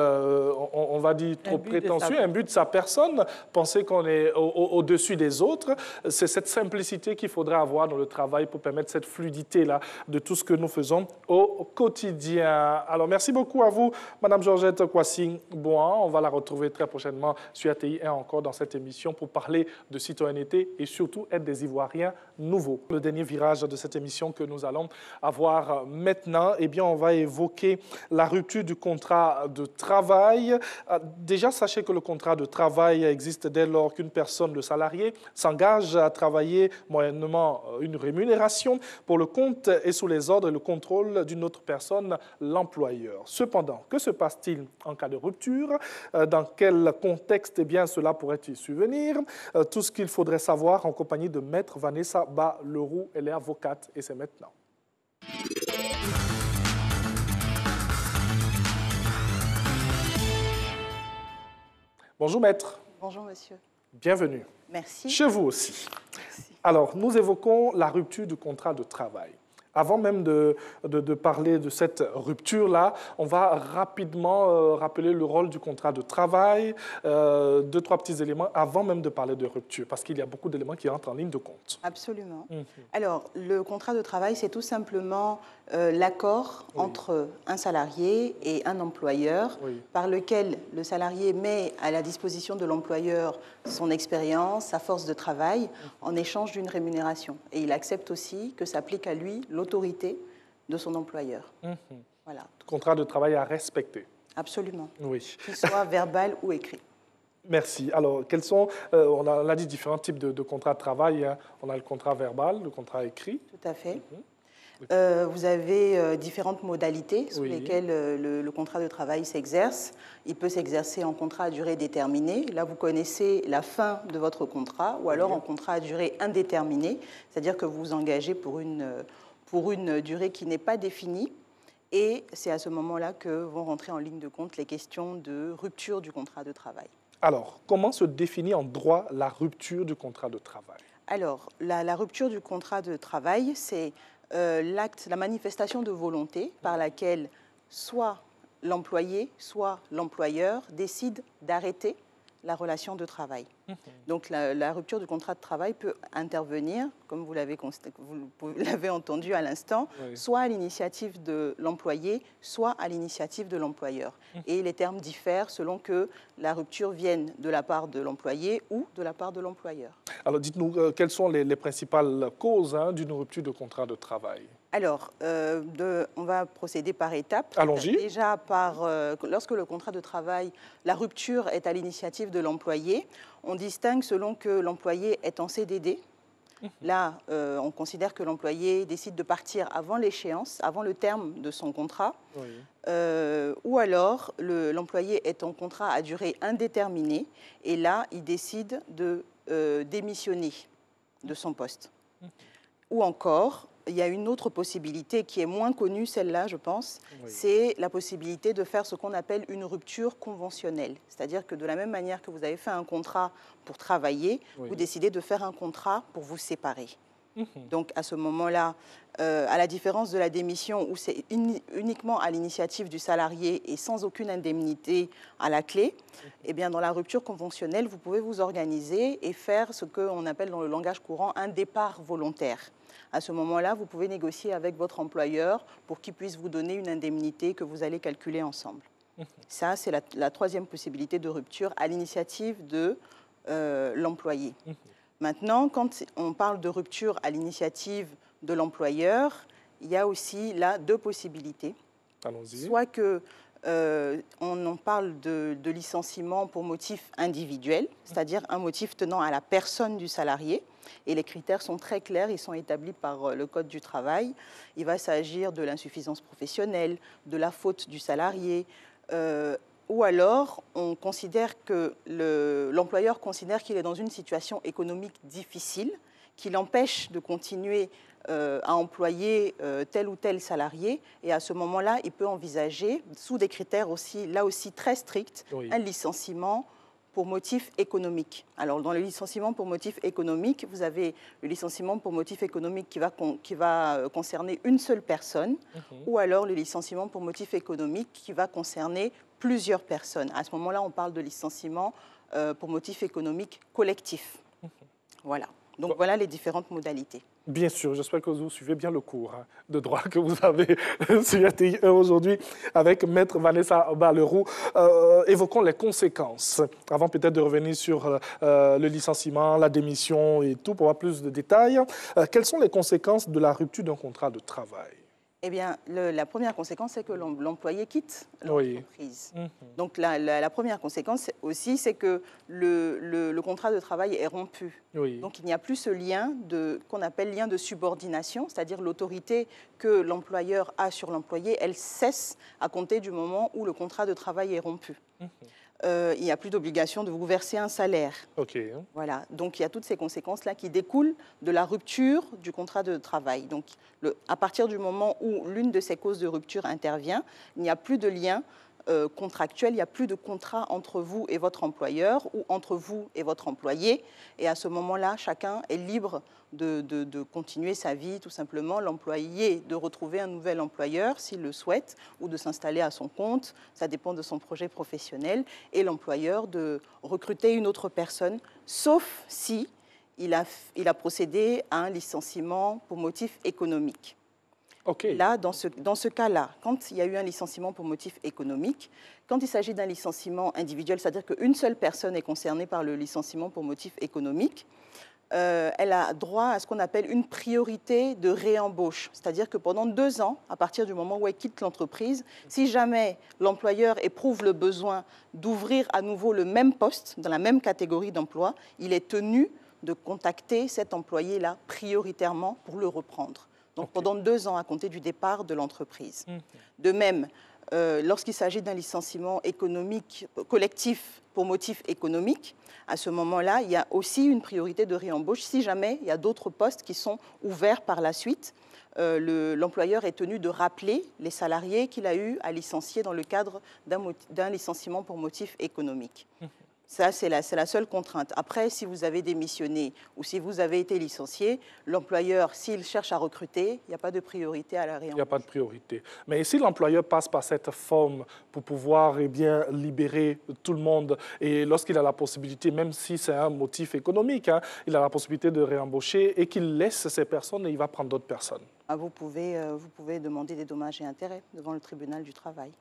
on va dire, trop prétentieux, imbu de sa personne, penser qu'on est au-dessus des autres. C'est cette simplicité qu'il faudrait avoir dans le travail pour permettre cette fluidité-là de tout ce que nous faisons au quotidien. Alors, merci beaucoup à vous, Mme Georgette Kwasi-Bouan. On va la retrouver très prochainement sur ATI et encore dans cette émission pour parler de citoyenneté et surtout être des Ivoiriens nouveaux. Le dernier virage de cette émission que nous allons avoir maintenant, eh bien, on va évoquer la rupture du contrat de travail. Déjà, sachez que le contrat de travail existe dès lors qu'une personne, le salarié, s'engage à travailler moyennement une rémunération pour le compte et sous les ordres et le contrôle d'une autre personne, l'employeur. Cependant, que se passe-t-il en cas de rupture? Dans quel contexte eh cela pourrait-il survenir? Tout ce qu'il faudrait savoir en compagnie de Maître Vanessa Ba-Leroux, elle est avocate et c'est maintenant. Bonjour Maître. Bonjour Monsieur. Bienvenue. Merci. Chez vous aussi. Merci. Alors, nous évoquons la rupture du contrat de travail. Avant même de parler de cette rupture-là, on va rapidement rappeler le rôle du contrat de travail, deux, trois petits éléments avant même de parler de rupture, parce qu'il y a beaucoup d'éléments qui entrent en ligne de compte. Absolument. Alors, le contrat de travail, c'est tout simplement l'accord entre un salarié et un employeur, par lequel le salarié met à la disposition de l'employeur son expérience, sa force de travail, en échange d'une rémunération. Et il accepte aussi que s'applique à lui l'autorité de son employeur. Voilà. Contrat de travail à respecter. Absolument. Oui. Qu'il soit verbal ou écrit. Merci. Alors, quels sont, on a dit différents types de contrats de travail. Hein. On a le contrat verbal, le contrat écrit. Tout à fait. Vous avez différentes modalités sous lesquelles le contrat de travail s'exerce. Il peut s'exercer en contrat à durée déterminée. Là, vous connaissez la fin de votre contrat, ou alors en contrat à durée indéterminée, c'est-à-dire que vous vous engagez pour une durée qui n'est pas définie. Et c'est à ce moment-là que vont rentrer en ligne de compte les questions de rupture du contrat de travail. Alors, comment se définit en droit la rupture du contrat de travail? Alors, la rupture du contrat de travail, c'est l'acte, la manifestation de volonté par laquelle soit l'employé, soit l'employeur décide d'arrêter la relation de travail. Donc la rupture du contrat de travail peut intervenir, comme vous l'avez entendu à l'instant, soit à l'initiative de l'employé, soit à l'initiative de l'employeur. Et les termes diffèrent selon que la rupture vienne de la part de l'employé ou de la part de l'employeur. Alors dites-nous, quelles sont les principales causes d'une rupture de contrat de travail? Alors, on va procéder par étapes. Allons-y. Déjà, lorsque le contrat de travail, la rupture est à l'initiative de l'employé, on distingue selon que l'employé est en CDD. Là, on considère que l'employé décide de partir avant l'échéance, avant le terme de son contrat. Ou alors, l'employé est en contrat à durée indéterminée et là, il décide de démissionner de son poste. Ou encore, il y a une autre possibilité qui est moins connue, celle-là, je pense, c'est la possibilité de faire ce qu'on appelle une rupture conventionnelle. C'est-à-dire que de la même manière que vous avez fait un contrat pour travailler, vous décidez de faire un contrat pour vous séparer. Donc, à ce moment-là, à la différence de la démission où c'est uniquement à l'initiative du salarié et sans aucune indemnité à la clé, eh bien, dans la rupture conventionnelle, vous pouvez vous organiser et faire ce qu'on appelle dans le langage courant un départ volontaire. À ce moment-là, vous pouvez négocier avec votre employeur pour qu'il puisse vous donner une indemnité que vous allez calculer ensemble. Ça, c'est la troisième possibilité de rupture à l'initiative de l'employé. Maintenant, quand on parle de rupture à l'initiative de l'employeur, il y a aussi là deux possibilités. Allons-y. Soit que on en parle de licenciement pour motif individuel, c'est-à-dire un motif tenant à la personne du salarié. Et les critères sont très clairs, ils sont établis par le Code du travail. Il va s'agir de l'insuffisance professionnelle, de la faute du salarié, ou alors on considère que l'employeur considère qu'il est dans une situation économique difficile, qui l'empêche de continuer à employer tel ou tel salarié. Et à ce moment-là, il peut envisager, sous des critères aussi, là aussi très stricts, un licenciement pour motif économique. Alors, dans le licenciement pour motif économique, vous avez le licenciement pour motif économique qui va concerner une seule personne, ou alors le licenciement pour motif économique qui va concerner plusieurs personnes. À ce moment-là, on parle de licenciement pour motif économique collectif. Voilà. Donc, voilà les différentes modalités. Bien sûr, j'espère que vous suivez bien le cours de droit que vous avez sur RTI aujourd'hui avec Maître Vanessa Balleroux. Évoquons les conséquences, avant peut-être de revenir sur le licenciement, la démission et tout, pour avoir plus de détails. Quelles sont les conséquences de la rupture d'un contrat de travail? Eh bien, la première conséquence, c'est que l'employé quitte l'entreprise. Donc, la première conséquence aussi, c'est que le contrat de travail est rompu. Donc, il n'y a plus ce lien qu'on appelle lien de subordination, c'est-à-dire l'autorité que l'employeur a sur l'employé, elle cesse à compter du moment où le contrat de travail est rompu. Il n'y a plus d'obligation de vous verser un salaire. Voilà. Donc, il y a toutes ces conséquences-là qui découlent de la rupture du contrat de travail. Donc, à partir du moment où l'une de ces causes de rupture intervient, il n'y a plus de lien contractuel, il n'y a plus de contrat entre vous et votre employeur ou entre vous et votre employé. Et à ce moment-là, chacun est libre de continuer sa vie, tout simplement. L'employé de retrouver un nouvel employeur s'il le souhaite ou de s'installer à son compte, ça dépend de son projet professionnel, et l'employeur de recruter une autre personne, sauf si il a procédé à un licenciement pour motif économique. Là, dans ce cas-là, quand il y a eu un licenciement pour motif économique, quand il s'agit d'un licenciement individuel, c'est-à-dire qu'une seule personne est concernée par le licenciement pour motif économique, elle a droit à ce qu'on appelle une priorité de réembauche. C'est-à-dire que pendant 2 ans, à partir du moment où elle quitte l'entreprise, si jamais l'employeur éprouve le besoin d'ouvrir à nouveau le même poste, dans la même catégorie d'emploi, il est tenu de contacter cet employé-là prioritairement pour le reprendre. Donc pendant 2 ans à compter du départ de l'entreprise. De même, lorsqu'il s'agit d'un licenciement économique collectif pour motif économique, à ce moment-là, il y a aussi une priorité de réembauche. Si jamais il y a d'autres postes qui sont ouverts par la suite, l'employeur est tenu de rappeler les salariés qu'il a eu à licencier dans le cadre d'un licenciement pour motif économique. Ça, c'est la seule contrainte. Après, si vous avez démissionné ou si vous avez été licencié, l'employeur, s'il cherche à recruter, il n'y a pas de priorité à la réembauche. Il n'y a pas de priorité. Mais si l'employeur passe par cette forme pour pouvoir libérer tout le monde, et lorsqu'il a la possibilité, même si c'est un motif économique, il a la possibilité de réembaucher et qu'il laisse ces personnes et il va prendre d'autres personnes. Vous pouvez demander des dommages et intérêts devant le tribunal du travail.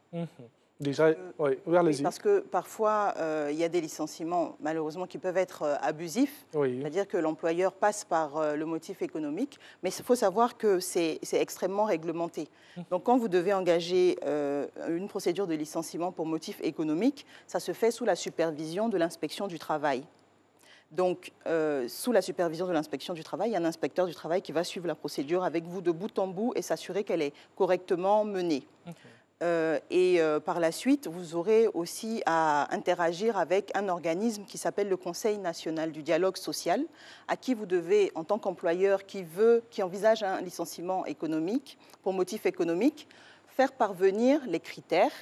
Déjà, oui, allez-y. Parce que parfois, il y a des licenciements, malheureusement, qui peuvent être abusifs. C'est-à-dire que l'employeur passe par le motif économique. Mais il faut savoir que c'est extrêmement réglementé. Donc, quand vous devez engager une procédure de licenciement pour motif économique, ça se fait sous la supervision de l'inspection du travail. Donc, sous la supervision de l'inspection du travail, il y a un inspecteur du travail qui va suivre la procédure avec vous de bout en bout et s'assurer qu'elle est correctement menée. Par la suite, vous aurez aussi à interagir avec un organisme qui s'appelle le Conseil national du dialogue social, à qui vous devez, en tant qu'employeur qui envisage un licenciement économique, pour motif économique, faire parvenir les critères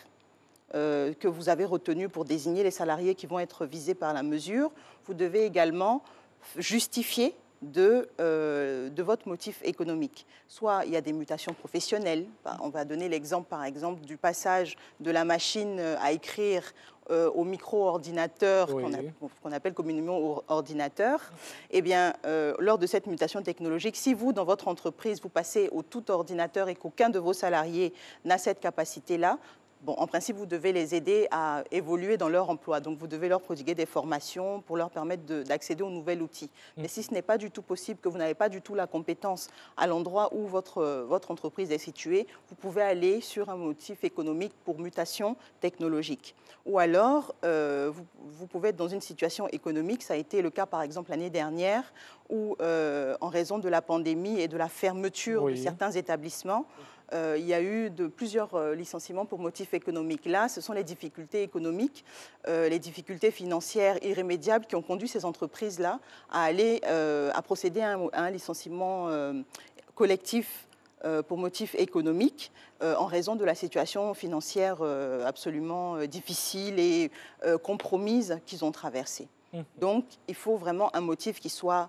que vous avez retenus pour désigner les salariés qui vont être visés par la mesure. Vous devez également justifier de votre motif économique. Soit il y a des mutations professionnelles. On va donner l'exemple, par exemple, du passage de la machine à écrire au micro-ordinateur, qu'on appelle communément ordinateur. Eh bien, lors de cette mutation technologique, si vous, dans votre entreprise, vous passez au tout ordinateur et qu'aucun de vos salariés n'a cette capacité-là, bon, en principe, vous devez les aider à évoluer dans leur emploi. Donc, vous devez leur prodiguer des formations pour leur permettre d'accéder au nouvel outil. Mais si ce n'est pas du tout possible, que vous n'avez pas du tout la compétence à l'endroit où votre entreprise est située, vous pouvez aller sur un motif économique pour mutation technologique. Ou alors, vous pouvez être dans une situation économique. Ça a été le cas, par exemple, l'année dernière, où, en raison de la pandémie et de la fermeture de certains établissements, il y a eu plusieurs licenciements pour motif économique. Là, ce sont les difficultés économiques, les difficultés financières irrémédiables qui ont conduit ces entreprises-là à procéder à un licenciement collectif pour motif économique en raison de la situation financière absolument difficile et compromise qu'ils ont traversée. Donc, il faut vraiment un motif qui soit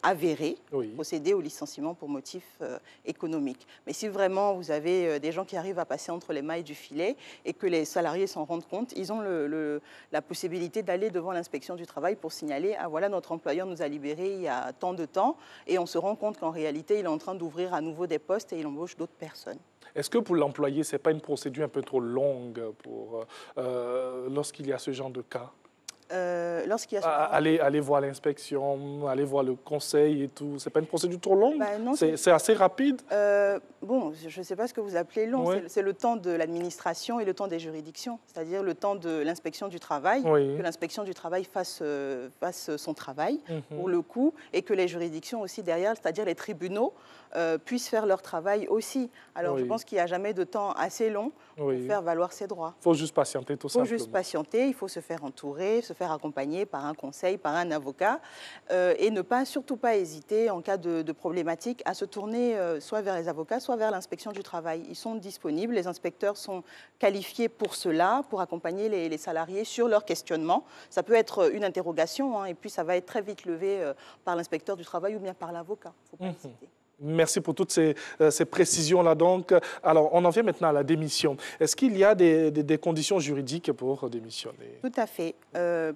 avéré, procéder au licenciement pour motif économique. Mais si vraiment vous avez des gens qui arrivent à passer entre les mailles du filet et que les salariés s'en rendent compte, ils ont la possibilité d'aller devant l'inspection du travail pour signaler « Ah voilà, notre employeur nous a libérés il y a tant de temps » et on se rend compte qu'en réalité, il est en train d'ouvrir à nouveau des postes et il embauche d'autres personnes. Est-ce que pour l'employé, ce n'est pas une procédure un peu trop longue lorsqu'il y a ce genre de cas? Aller voir l'inspection, aller voir le conseil et tout. C'est pas une procédure trop longue? C'est assez rapide? Bon, je ne sais pas ce que vous appelez long. C'est le temps de l'administration et le temps des juridictions. C'est-à-dire le temps de l'inspection du travail, que l'inspection du travail fasse son travail, pour le coup, et que les juridictions aussi derrière, c'est-à-dire les tribunaux, puissent faire leur travail aussi. Alors, je pense qu'il n'y a jamais de temps assez long pour faire valoir ses droits. Il faut juste patienter, tout simplement. Il faut juste patienter, il faut se faire entourer, se faire accompagner par un conseil, par un avocat, et surtout pas hésiter, en cas de problématique, à se tourner soit vers les avocats, soit vers l'inspection du travail. Ils sont disponibles, les inspecteurs sont qualifiés pour cela, pour accompagner les salariés sur leur questionnement. Ça peut être une interrogation, et puis ça va être très vite levé par l'inspecteur du travail ou bien par l'avocat. Il ne faut pas hésiter. Merci pour toutes ces précisions-là. Donc, alors, on en vient maintenant à la démission. Est-ce qu'il y a des conditions juridiques pour démissionner? Tout à fait.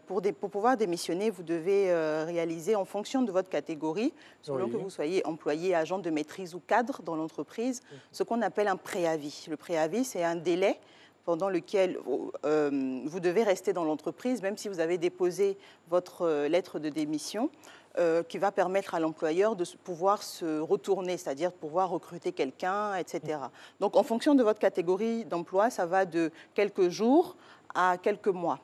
Pour pouvoir démissionner, vous devez réaliser, en fonction de votre catégorie, selon que vous soyez employé, agent de maîtrise ou cadre dans l'entreprise, ce qu'on appelle un préavis. Le préavis, c'est un délai pendant lequel vous devez rester dans l'entreprise, même si vous avez déposé votre lettre de démission, qui va permettre à l'employeur de pouvoir se retourner, c'est-à-dire pouvoir recruter quelqu'un, etc. Donc, en fonction de votre catégorie d'emploi, ça va de quelques jours à quelques mois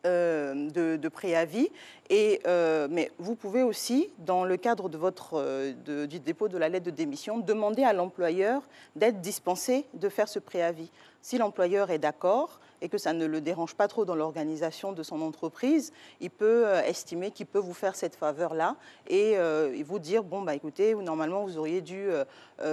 de préavis. Mais vous pouvez aussi, dans le cadre de du dépôt de la lettre de démission, demander à l'employeur d'être dispensé de faire ce préavis. Si l'employeur est d'accord et que ça ne le dérange pas trop dans l'organisation de son entreprise, il peut estimer qu'il peut vous faire cette faveur-là et vous dire, bon, bah, écoutez, normalement, vous auriez dû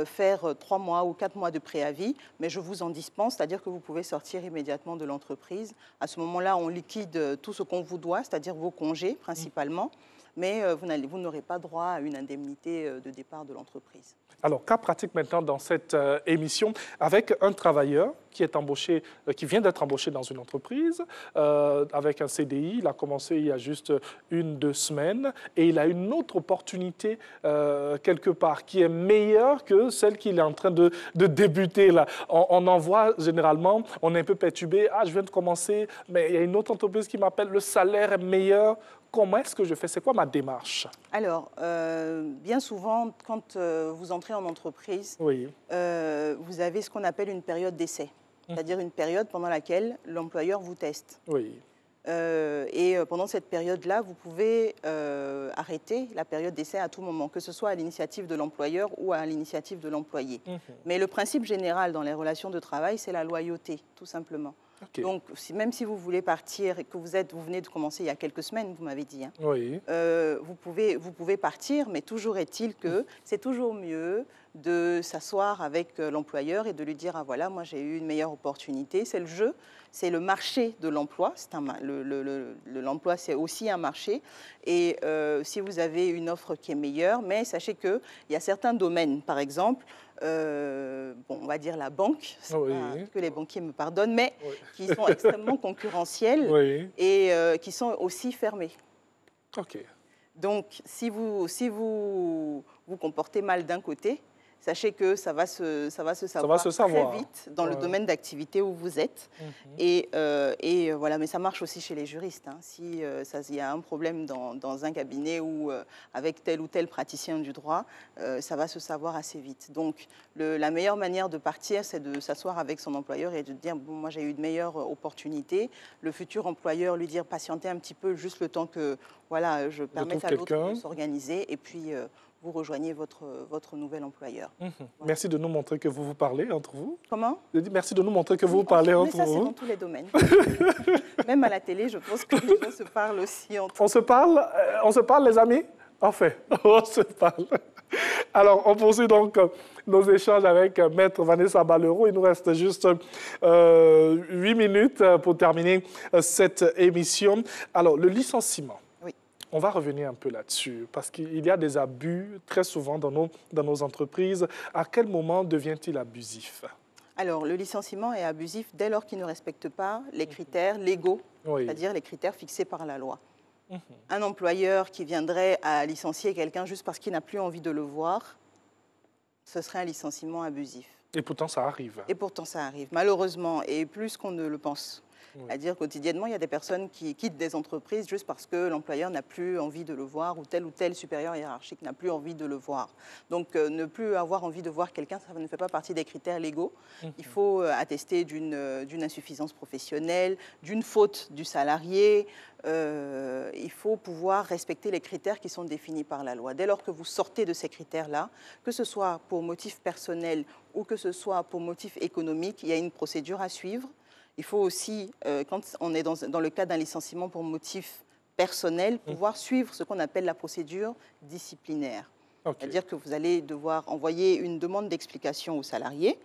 faire 3 mois ou 4 mois de préavis, mais je vous en dispense, c'est-à-dire que vous pouvez sortir immédiatement de l'entreprise. À ce moment-là, on liquide tout ce qu'on vous doit, c'est-à-dire vos congés principalement, mais vous n'aurez pas droit à une indemnité de départ de l'entreprise. Alors, cas pratique maintenant dans cette émission, avec un travailleur qui est embauché, qui vient d'être embauché dans une entreprise, avec un CDI, il a commencé il y a juste 1-2 semaines, et il a une autre opportunité quelque part qui est meilleure que celle qu'il est en train de débuter là. On en voit généralement, on est un peu perturbé, je viens de commencer, mais il y a une autre entreprise qui m'appelle, le salaire est meilleur. Comment est-ce que je fais? C'est quoi ma démarche? Alors, bien souvent, quand vous entrez en entreprise, vous avez ce qu'on appelle une période d'essai, c'est-à-dire une période pendant laquelle l'employeur vous teste. Pendant cette période-là, vous pouvez arrêter la période d'essai à tout moment, que ce soit à l'initiative de l'employeur ou à l'initiative de l'employé. Mais le principe général dans les relations de travail, c'est la loyauté, tout simplement. Okay. Donc, même si vous voulez partir et que vous venez de commencer il y a quelques semaines, vous m'avez dit, hein, oui. Vous pouvez partir, mais toujours est-il que c'est toujours mieux de s'asseoir avec l'employeur et de lui dire, ah voilà, moi j'ai eu une meilleure opportunité. C'est le jeu, c'est le marché de l'emploi. L'emploi, c'est aussi un marché. Et si vous avez une offre qui est meilleure, mais sachez qu'il y a certains domaines, par exemple, on va dire la banque, oui. Que les banquiers me pardonnent, mais oui. qui sont extrêmement concurrentiels oui. et qui sont aussi fermés. Okay. Donc, si vous comportez mal d'un côté, sachez que ça va se savoir très vite dans le domaine d'activité où vous êtes. Et voilà, mais ça marche aussi chez les juristes. Hein. Si il y a un problème dans un cabinet ou avec tel ou tel praticien du droit, ça va se savoir assez vite. Donc, la meilleure manière de partir, c'est de s'asseoir avec son employeur et de dire, bon, moi j'ai eu de meilleures opportunités. Le futur employeur lui dire, patientez un petit peu, juste le temps que voilà, je permette à l'autre de s'organiser. Et puis, vous rejoignez votre nouvel employeur. Voilà. Merci de nous montrer que vous parlez entre vous. Comment? Je dis merci de nous montrer que vous parlez entre vous. Mais ça, c'est dans tous les domaines. Même à la télé, je pense que les gens se parlent aussi entre eux. On se parle, les amis? Enfin, on se parle. Alors, on poursuit donc nos échanges avec Maître Vanessa Balleroux. Il nous reste juste 8 minutes pour terminer cette émission. Alors, le licenciement. On va revenir un peu là-dessus, parce qu'il y a des abus très souvent dans nos entreprises. À quel moment devient-il abusif? Alors, le licenciement est abusif dès lors qu'il ne respecte pas les critères légaux, c'est-à-dire les critères fixés par la loi. Un employeur qui viendrait à licencier quelqu'un juste parce qu'il n'a plus envie de le voir, ce serait un licenciement abusif. Et pourtant, ça arrive. Et pourtant, ça arrive, malheureusement, et plus qu'on ne le pense. C'est-à-dire quotidiennement, il y a des personnes qui quittent des entreprises juste parce que l'employeur n'a plus envie de le voir ou tel supérieur hiérarchique n'a plus envie de le voir. Donc, ne plus avoir envie de voir quelqu'un, ça ne fait pas partie des critères légaux. Il faut attester d'une insuffisance professionnelle, d'une faute du salarié. Il faut pouvoir respecter les critères qui sont définis par la loi. Dès lors que vous sortez de ces critères-là, que ce soit pour motif personnel ou que ce soit pour motif économique, il y a une procédure à suivre. Il faut aussi, quand on est dans le cas d'un licenciement pour motif personnel, pouvoir suivre ce qu'on appelle la procédure disciplinaire. C'est-à-dire que vous allez devoir envoyer une demande d'explication au salarié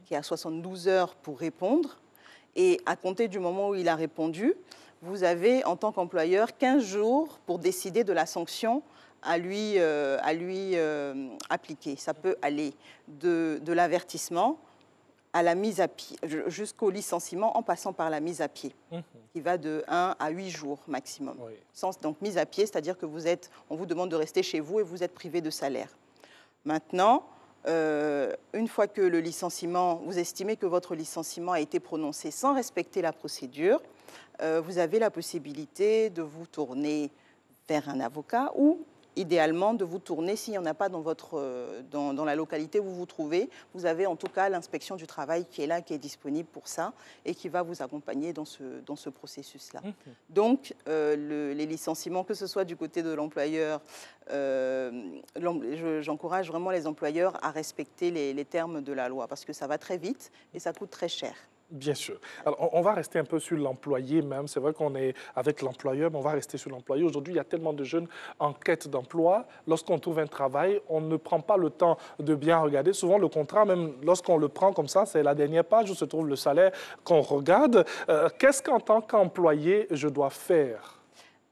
qui a 72 heures pour répondre. Et à compter du moment où il a répondu, vous avez, en tant qu'employeur, 15 jours pour décider de la sanction à lui appliquer. Ça peut aller de l'avertissement à la mise à pied, jusqu'au licenciement en passant par la mise à pied, qui va de 1 à 8 jours maximum. Donc mise à pied, c'est-à-dire que on vous demande de rester chez vous et vous êtes privé de salaire. Maintenant, une fois que le licenciement, vous estimez que votre licenciement a été prononcé sans respecter la procédure, vous avez la possibilité de vous tourner vers un avocat ou idéalement de vous tourner, s'il n'y en a pas dans la localité où vous vous trouvez, vous avez en tout cas l'inspection du travail qui est là, qui est disponible pour ça et qui va vous accompagner dans ce processus-là. Donc, les licenciements, que ce soit du côté de l'employeur, j'encourage vraiment les employeurs à respecter les termes de la loi parce que ça va très vite et ça coûte très cher. Bien sûr. Alors, on va rester un peu sur l'employé même. C'est vrai qu'on est avec l'employeur, mais on va rester sur l'employé. Aujourd'hui, il y a tellement de jeunes en quête d'emploi. Lorsqu'on trouve un travail, on ne prend pas le temps de bien regarder. Souvent, le contrat, même lorsqu'on le prend comme ça, c'est la dernière page où se trouve le salaire qu'on regarde. Qu'est-ce qu'en tant qu'employé, je dois faire?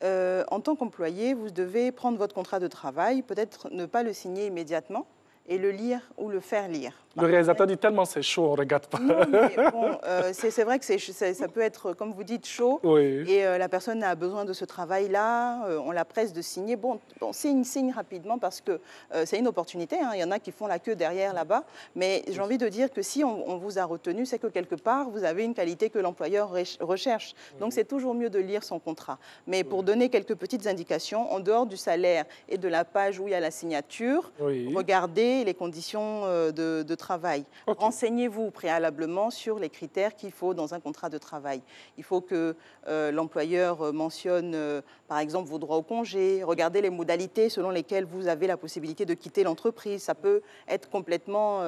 En tant qu'employé, vous devez prendre votre contrat de travail, peut-être ne pas le signer immédiatement et le lire ou le faire lire. Le réalisateur dit tellement c'est chaud, on ne regarde pas. Non, mais bon, c'est vrai que ça peut être, comme vous dites, chaud. Et la personne a besoin de ce travail-là, on la presse de signer. Bon signe rapidement parce que c'est une opportunité. Hein. Il y en a qui font la queue derrière là-bas. Mais j'ai envie de dire que si on vous a retenu, c'est que quelque part, vous avez une qualité que l'employeur recherche. Donc c'est toujours mieux de lire son contrat. Mais pour donner quelques petites indications, en dehors du salaire et de la page où il y a la signature, regardez négocier les conditions de travail. Okay. Renseignez-vous préalablement sur les critères qu'il faut dans un contrat de travail. Il faut que l'employeur mentionne, par exemple, vos droits au congé, regardez les modalités selon lesquelles vous avez la possibilité de quitter l'entreprise. Ça peut être complètement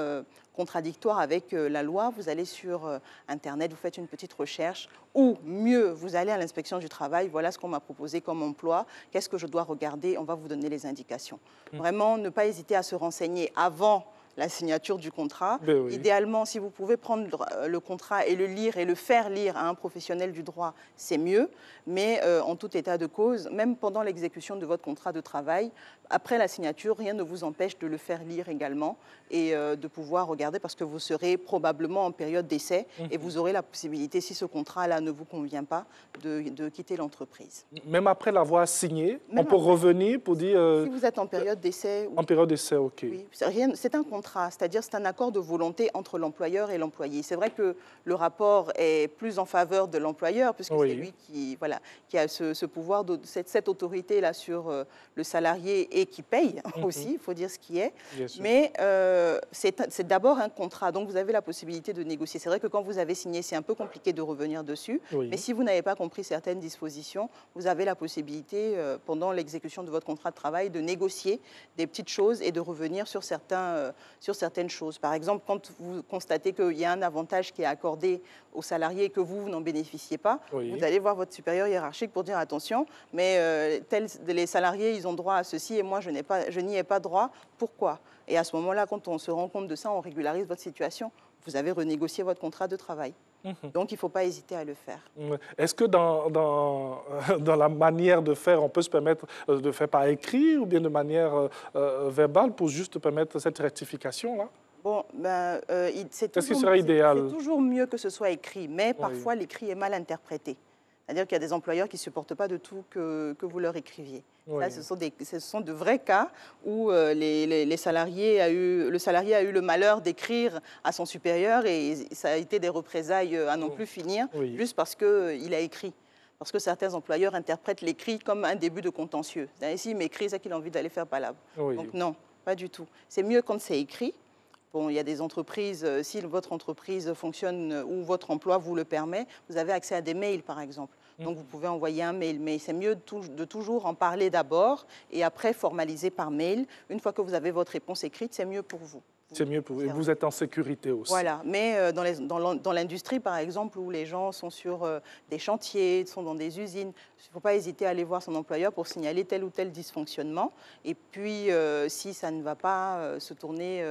contradictoire avec la loi. Vous allez sur Internet, vous faites une petite recherche, ou mieux, vous allez à l'inspection du travail, voilà ce qu'on m'a proposé comme emploi, qu'est-ce que je dois regarder, on va vous donner les indications. Vraiment, ne pas hésiter à se renseigner avant la signature du contrat. Oui. Idéalement, si vous pouvez prendre le contrat et le lire et le faire lire à un professionnel du droit, c'est mieux. Mais en tout état de cause, même pendant l'exécution de votre contrat de travail, après la signature, rien ne vous empêche de le faire lire également et de pouvoir regarder parce que vous serez probablement en période d'essai et vous aurez la possibilité, si ce contrat-là ne vous convient pas, de quitter l'entreprise. Même après l'avoir signé, on peut revenir pour dire... Si vous êtes en période d'essai... En période d'essai, ok. Oui, c'est un contrat, c'est-à-dire c'est un accord de volonté entre l'employeur et l'employé. C'est vrai que le rapport est plus en faveur de l'employeur puisque c'est lui qui a ce pouvoir, cette autorité-là sur le salarié et qui paye aussi, il faut dire ce qui est. Mais c'est d'abord un contrat, donc vous avez la possibilité de négocier. C'est vrai que quand vous avez signé, c'est un peu compliqué de revenir dessus, mais si vous n'avez pas compris certaines dispositions, vous avez la possibilité, pendant l'exécution de votre contrat de travail, de négocier des petites choses et de revenir sur certaines choses. Par exemple, quand vous constatez qu'il y a un avantage qui est accordé aux salariés et que vous n'en bénéficiez pas, vous allez voir votre supérieur hiérarchique pour dire attention, mais les salariés, ils ont droit à ceci et moi, je n'y ai pas droit. Pourquoi? Et à ce moment-là, quand on se rend compte de ça, on régularise votre situation. Vous avez renégocié votre contrat de travail. Donc, il ne faut pas hésiter à le faire. Est-ce que dans la manière de faire, on peut se permettre de faire par écrit ou bien de manière verbale pour juste permettre cette rectification-là? Bon, est-ce que ce serait idéal? C'est toujours mieux que ce soit écrit, mais parfois l'écrit est mal interprété. C'est-à-dire qu'il y a des employeurs qui ne supportent pas de tout que vous leur écriviez. Là, ce sont de vrais cas où le salarié a eu le malheur d'écrire à son supérieur et ça a été des représailles à n'en plus finir, juste parce qu'il a écrit. Parce que certains employeurs interprètent l'écrit comme un début de contentieux. S'il m'écrit, c'est qu'il a envie d'aller faire palabre. Donc non, pas du tout. C'est mieux quand c'est écrit. Bon, il y a des entreprises, si votre entreprise fonctionne ou votre emploi vous le permet, vous avez accès à des mails, par exemple. Donc, vous pouvez envoyer un mail, mais c'est mieux de toujours en parler d'abord et après formaliser par mail. Une fois que vous avez votre réponse écrite, c'est mieux pour vous. C'est mieux pour vous. Et vous êtes en sécurité aussi. Voilà, mais dans l'industrie, par exemple, où les gens sont sur des chantiers, sont dans des usines, il ne faut pas hésiter à aller voir son employeur pour signaler tel ou tel dysfonctionnement. Et puis, si ça ne va pas, se tourner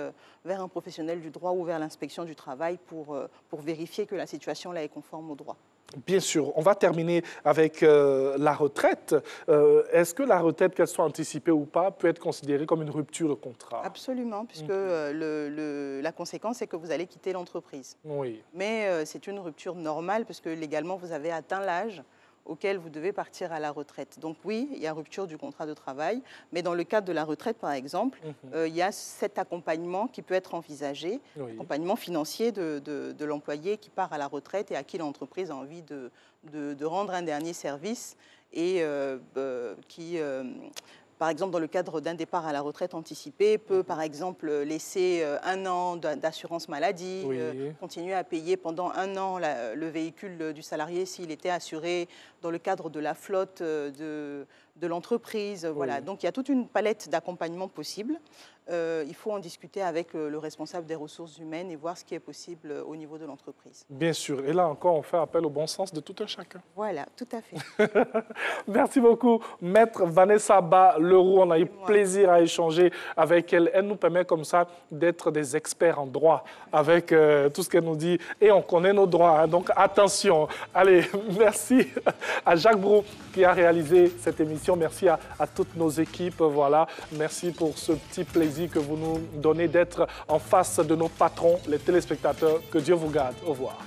vers un professionnel du droit ou vers l'inspection du travail pour vérifier que la situation là est conforme au droit. Bien sûr. On va terminer avec la retraite. Est-ce que la retraite, qu'elle soit anticipée ou pas, peut être considérée comme une rupture de contrat? Absolument, puisque la conséquence, c'est que vous allez quitter l'entreprise. Oui. Mais c'est une rupture normale, parce que légalement, vous avez atteint l'âge auquel vous devez partir à la retraite. Donc oui, il y a rupture du contrat de travail, mais dans le cadre de la retraite, par exemple, il y a cet accompagnement qui peut être envisagé, accompagnement financier de l'employé qui part à la retraite et à qui l'entreprise a envie de rendre un dernier service et qui... par exemple, dans le cadre d'un départ à la retraite anticipée, peut, par exemple, laisser 1 an d'assurance maladie, continuer à payer pendant 1 an le véhicule du salarié s'il était assuré dans le cadre de la flotte de l'entreprise. Voilà. Donc, il y a toute une palette d'accompagnement possible. Il faut en discuter avec le responsable des ressources humaines et voir ce qui est possible au niveau de l'entreprise. Bien sûr. Et là encore, on fait appel au bon sens de tout un chacun. Voilà, tout à fait. Merci beaucoup, Maître Vanessa Ba-Leroux. On a eu plaisir à échanger avec elle. Elle nous permet comme ça d'être des experts en droit avec tout ce qu'elle nous dit. Et on connaît nos droits, hein, donc attention. Allez, merci à Jacques Brou qui a réalisé cette émission. Merci à toutes nos équipes. Voilà. Merci pour ce petit plaisir que vous nous donnez d'être en face de nos patrons, les téléspectateurs. Que Dieu vous garde. Au revoir.